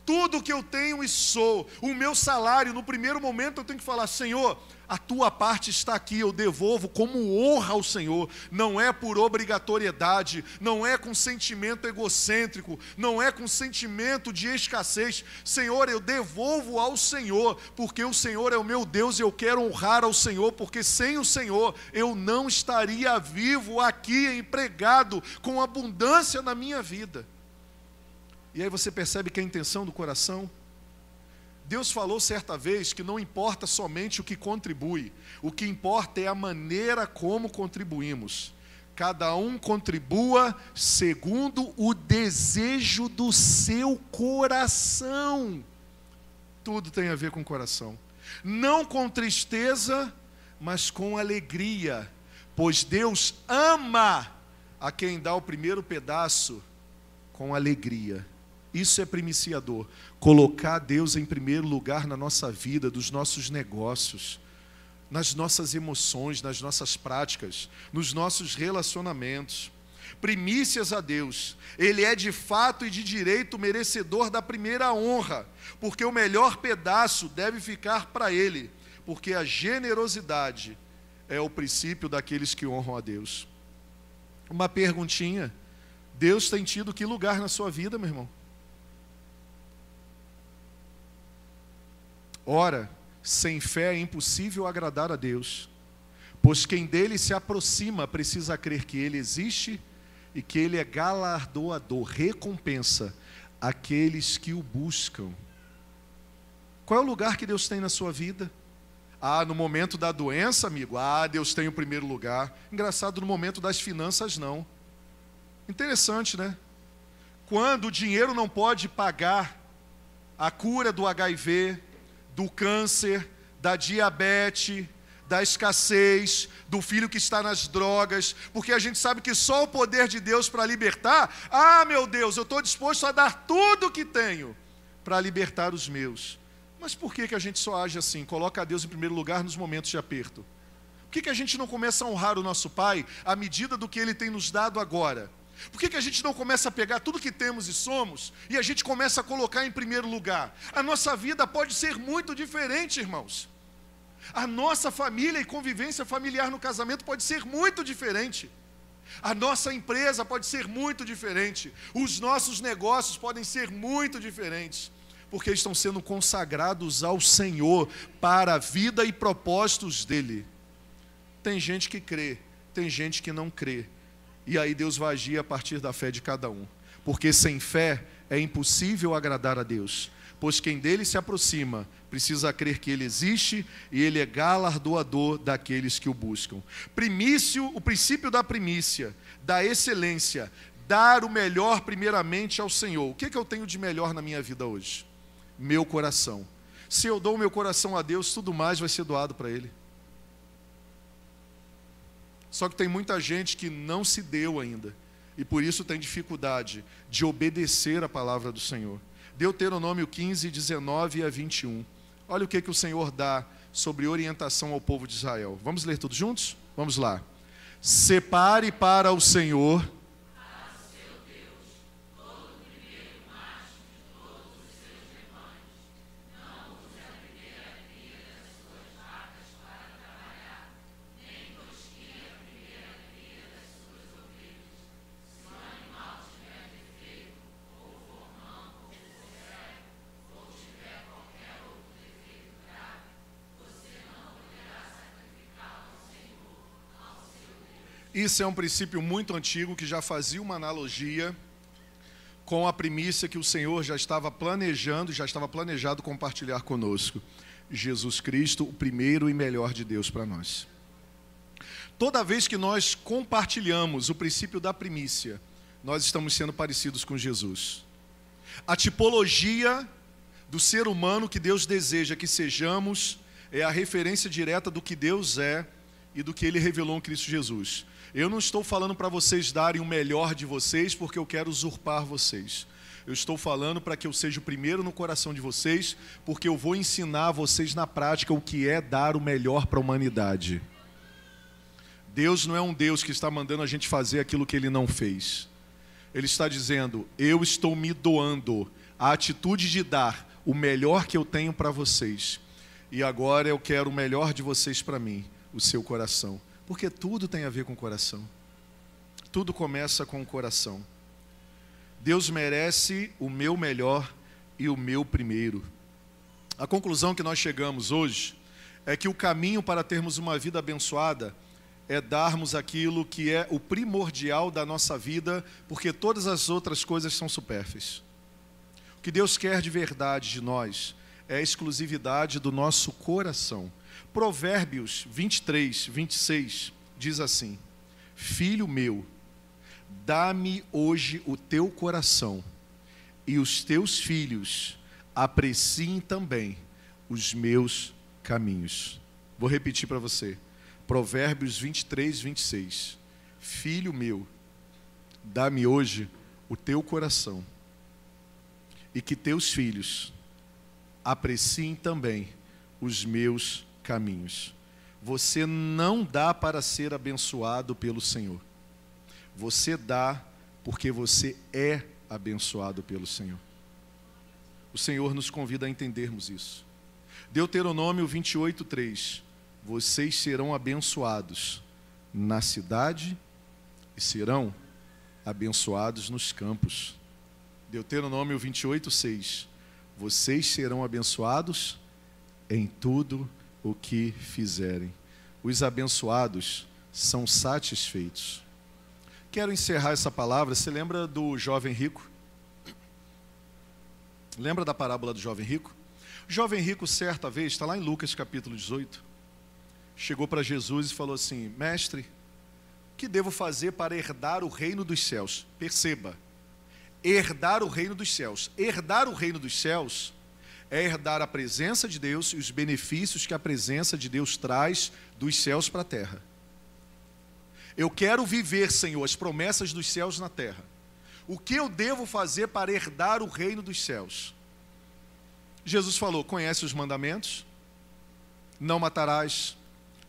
Tudo que eu tenho e sou, o meu salário, no primeiro momento eu tenho que falar: Senhor, a tua parte está aqui, eu devolvo como honra ao Senhor. Não é por obrigatoriedade, não é com sentimento egocêntrico, não é com sentimento de escassez. Senhor, eu devolvo ao Senhor, porque o Senhor é o meu Deus e eu quero honrar ao Senhor, porque sem o Senhor eu não estaria vivo aqui, empregado, com abundância na minha vida. E aí você percebe que a intenção do coração, Deus falou certa vez que não importa somente o que contribui, o que importa é a maneira como contribuímos. Cada um contribua segundo o desejo do seu coração. Tudo tem a ver com o coração. Não com tristeza, mas com alegria, pois Deus ama a quem dá o primeiro pedaço com alegria. Isso é primiciador, colocar Deus em primeiro lugar na nossa vida, dos nossos negócios, nas nossas emoções, nas nossas práticas, nos nossos relacionamentos. Primícias a Deus, Ele é de fato e de direito merecedor da primeira honra, porque o melhor pedaço deve ficar para Ele, porque a generosidade é o princípio daqueles que honram a Deus. Uma perguntinha: Deus tem tido que lugar na sua vida, meu irmão? Ora, sem fé é impossível agradar a Deus, pois quem dele se aproxima precisa crer que ele existe e que ele é galardoador, recompensa aqueles que o buscam. Qual é o lugar que Deus tem na sua vida? No momento da doença, amigo, Deus tem o primeiro lugar. Engraçado, no momento das finanças, não. Interessante, né? Quando o dinheiro não pode pagar a cura do HIV, do câncer, da diabetes, da escassez, do filho que está nas drogas, porque a gente sabe que só o poder de Deus para libertar, meu Deus, eu estou disposto a dar tudo o que tenho para libertar os meus. Mas por que a gente só age assim? Coloca a Deus em primeiro lugar nos momentos de aperto. Por que a gente não começa a honrar o nosso Pai à medida do que Ele tem nos dado agora? Por que a gente não começa a pegar tudo que temos e somos e a gente começa a colocar em primeiro lugar? A nossa vida pode ser muito diferente, irmãos. A nossa família e convivência familiar no casamento pode ser muito diferente. A nossa empresa pode ser muito diferente. Os nossos negócios podem ser muito diferentes, porque estão sendo consagrados ao Senhor para a vida e propósitos dEle. Tem gente que crê, tem gente que não crê. E aí Deus vai agir a partir da fé de cada um. Porque sem fé é impossível agradar a Deus. Pois quem dele se aproxima precisa crer que ele existe e ele é galardoador daqueles que o buscam. O princípio da primícia, da excelência, dar o melhor primeiramente ao Senhor. O que eu tenho de melhor na minha vida hoje? Meu coração. Se eu dou o meu coração a Deus, tudo mais vai ser doado para Ele. Só que tem muita gente que não se deu ainda, e por isso tem dificuldade de obedecer a palavra do Senhor. Deuteronômio 15, 19 a 21. Olha o que o Senhor dá sobre orientação ao povo de Israel. Vamos ler tudo juntos? Vamos lá. Separe para o Senhor Isso é um princípio muito antigo que já fazia uma analogia com a primícia que o Senhor já estava planejado compartilhar conosco. Jesus Cristo, o primeiro e melhor de Deus para nós. Toda vez que nós compartilhamos o princípio da primícia, nós estamos sendo parecidos com Jesus. A tipologia do ser humano que Deus deseja que sejamos é a referência direta do que Deus é e do que Ele revelou em Cristo Jesus. Eu não estou falando para vocês darem o melhor de vocês porque eu quero usurpar vocês. Eu estou falando para que eu seja o primeiro no coração de vocês, porque eu vou ensinar a vocês na prática o que é dar o melhor para a humanidade. Deus não é um Deus que está mandando a gente fazer aquilo que Ele não fez. Ele está dizendo, eu estou me doando, a atitude de dar o melhor que eu tenho para vocês. E agora eu quero o melhor de vocês para mim, o seu coração. Porque tudo tem a ver com o coração. Tudo começa com o coração. Deus merece o meu melhor e o meu primeiro. A conclusão que nós chegamos hoje é que o caminho para termos uma vida abençoada é darmos aquilo que é o primordial da nossa vida, porque todas as outras coisas são supérfluas. O que Deus quer de verdade de nós é a exclusividade do nosso coração. Provérbios 23, 26 diz assim: Filho meu, dá-me hoje o teu coração, e os teus filhos apreciem também os meus caminhos. Vou repetir para você. Provérbios 23, 26. Filho meu, dá-me hoje o teu coração, e que teus filhos apreciem também os meus caminhos. Você não dá para ser abençoado pelo Senhor. Você dá porque você é abençoado pelo Senhor. O Senhor nos convida a entendermos isso. Deuteronômio 28, 3. Vocês serão abençoados na cidade e serão abençoados nos campos. Deuteronômio 28, 6. Vocês serão abençoados em tudo o que fizerem. Os abençoados são satisfeitos. Quero encerrar essa palavra. Você lembra do jovem rico? Lembra da parábola do jovem rico? O jovem rico, certa vez, está lá em Lucas capítulo 18, chegou para Jesus e falou assim: Mestre, o que devo fazer para herdar o reino dos céus? Perceba, herdar o reino dos céus. Herdar o reino dos céus é herdar a presença de Deus e os benefícios que a presença de Deus traz dos céus para a terra. Eu quero viver, Senhor, as promessas dos céus na terra. O que eu devo fazer para herdar o reino dos céus? Jesus falou: conhece os mandamentos? Não matarás,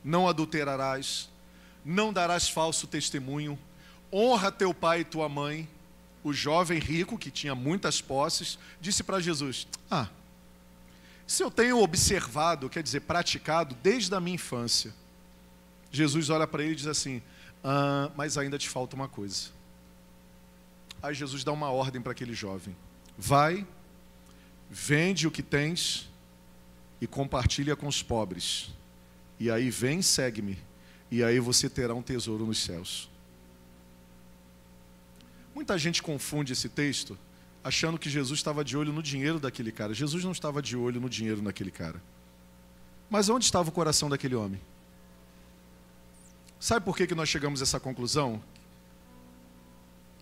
não adulterarás, não darás falso testemunho, honra teu pai e tua mãe. O jovem rico, que tinha muitas posses, disse para Jesus: se eu tenho observado, quer dizer, praticado desde a minha infância. Jesus olha para ele e diz assim: mas ainda te falta uma coisa. Aí Jesus dá uma ordem para aquele jovem: vai, vende o que tens e compartilha com os pobres. E aí vem, segue-me, e aí você terá um tesouro nos céus. Muita gente confunde esse texto achando que Jesus estava de olho no dinheiro daquele cara. Jesus não estava de olho no dinheiro daquele cara. Mas onde estava o coração daquele homem? Sabe por que nós chegamos a essa conclusão?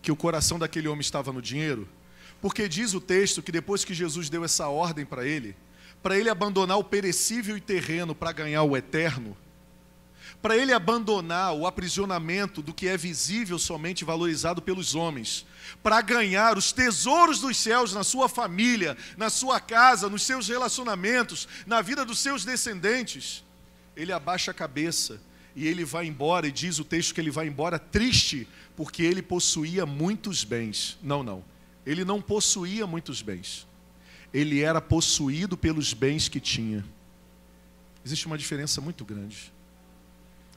Que o coração daquele homem estava no dinheiro? Porque diz o texto que depois que Jesus deu essa ordem para ele abandonar o perecível e terreno para ganhar o eterno, para ele abandonar o aprisionamento do que é visível somente valorizado pelos homens, para ganhar os tesouros dos céus na sua família, na sua casa, nos seus relacionamentos, na vida dos seus descendentes, ele abaixa a cabeça E ele vai embora, e diz o texto que ele vai embora triste, porque ele possuía muitos bens. Não. Ele não possuía muitos bens. Ele era possuído pelos bens que tinha. Existe uma diferença muito grande.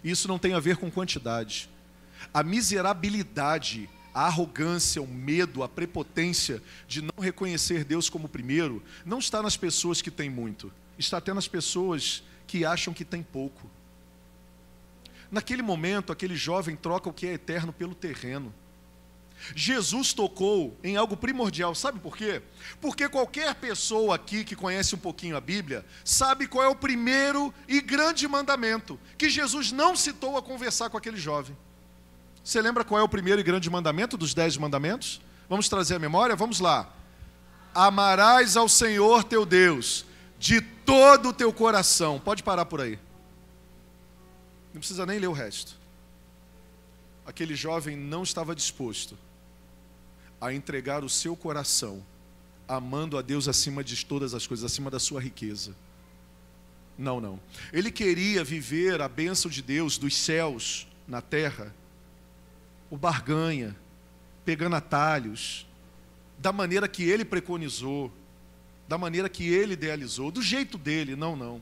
Isso não tem a ver com quantidade. A miserabilidade, a arrogância, o medo, a prepotência de não reconhecer Deus como primeiro, não está nas pessoas que têm muito. Está até nas pessoas que acham que têm pouco. Naquele momento, aquele jovem troca o que é eterno pelo terreno. Jesus tocou em algo primordial, sabe por quê? Porque qualquer pessoa aqui que conhece um pouquinho a Bíblia, sabe qual é o primeiro e grande mandamento, que Jesus não citou a conversar com aquele jovem. Você lembra qual é o primeiro e grande mandamento dos 10 mandamentos? Vamos trazer a memória? Vamos lá. Amarás ao Senhor teu Deus de todo o teu coração. Pode parar por aí. Não precisa nem ler o resto. Aquele jovem não estava disposto a entregar o seu coração, amando a Deus acima de todas as coisas, acima da sua riqueza. Não. Ele queria viver a bênção de Deus, dos céus, na terra, o barganha, pegando atalhos, da maneira que ele preconizou, da maneira que ele idealizou, do jeito dele. Não.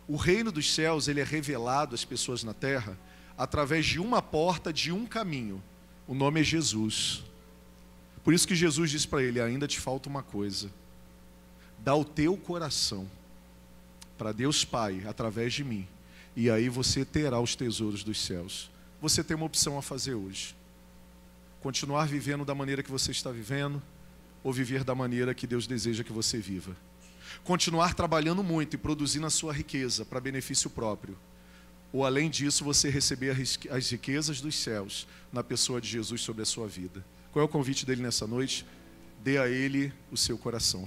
O reino dos céus, ele é revelado às pessoas na terra através de uma porta, de um caminho. O nome é Jesus. Por isso que Jesus disse para ele: ainda te falta uma coisa. Dá o teu coração para Deus Pai, através de mim, e aí você terá os tesouros dos céus. Você tem uma opção a fazer hoje: continuar vivendo da maneira que você está vivendo, ou viver da maneira que Deus deseja que você viva. Continuar trabalhando muito e produzindo a sua riqueza para benefício próprio, ou além disso você receber as riquezas dos céus na pessoa de Jesus sobre a sua vida. Qual é o convite dele nessa noite? Dê a ele o seu coração.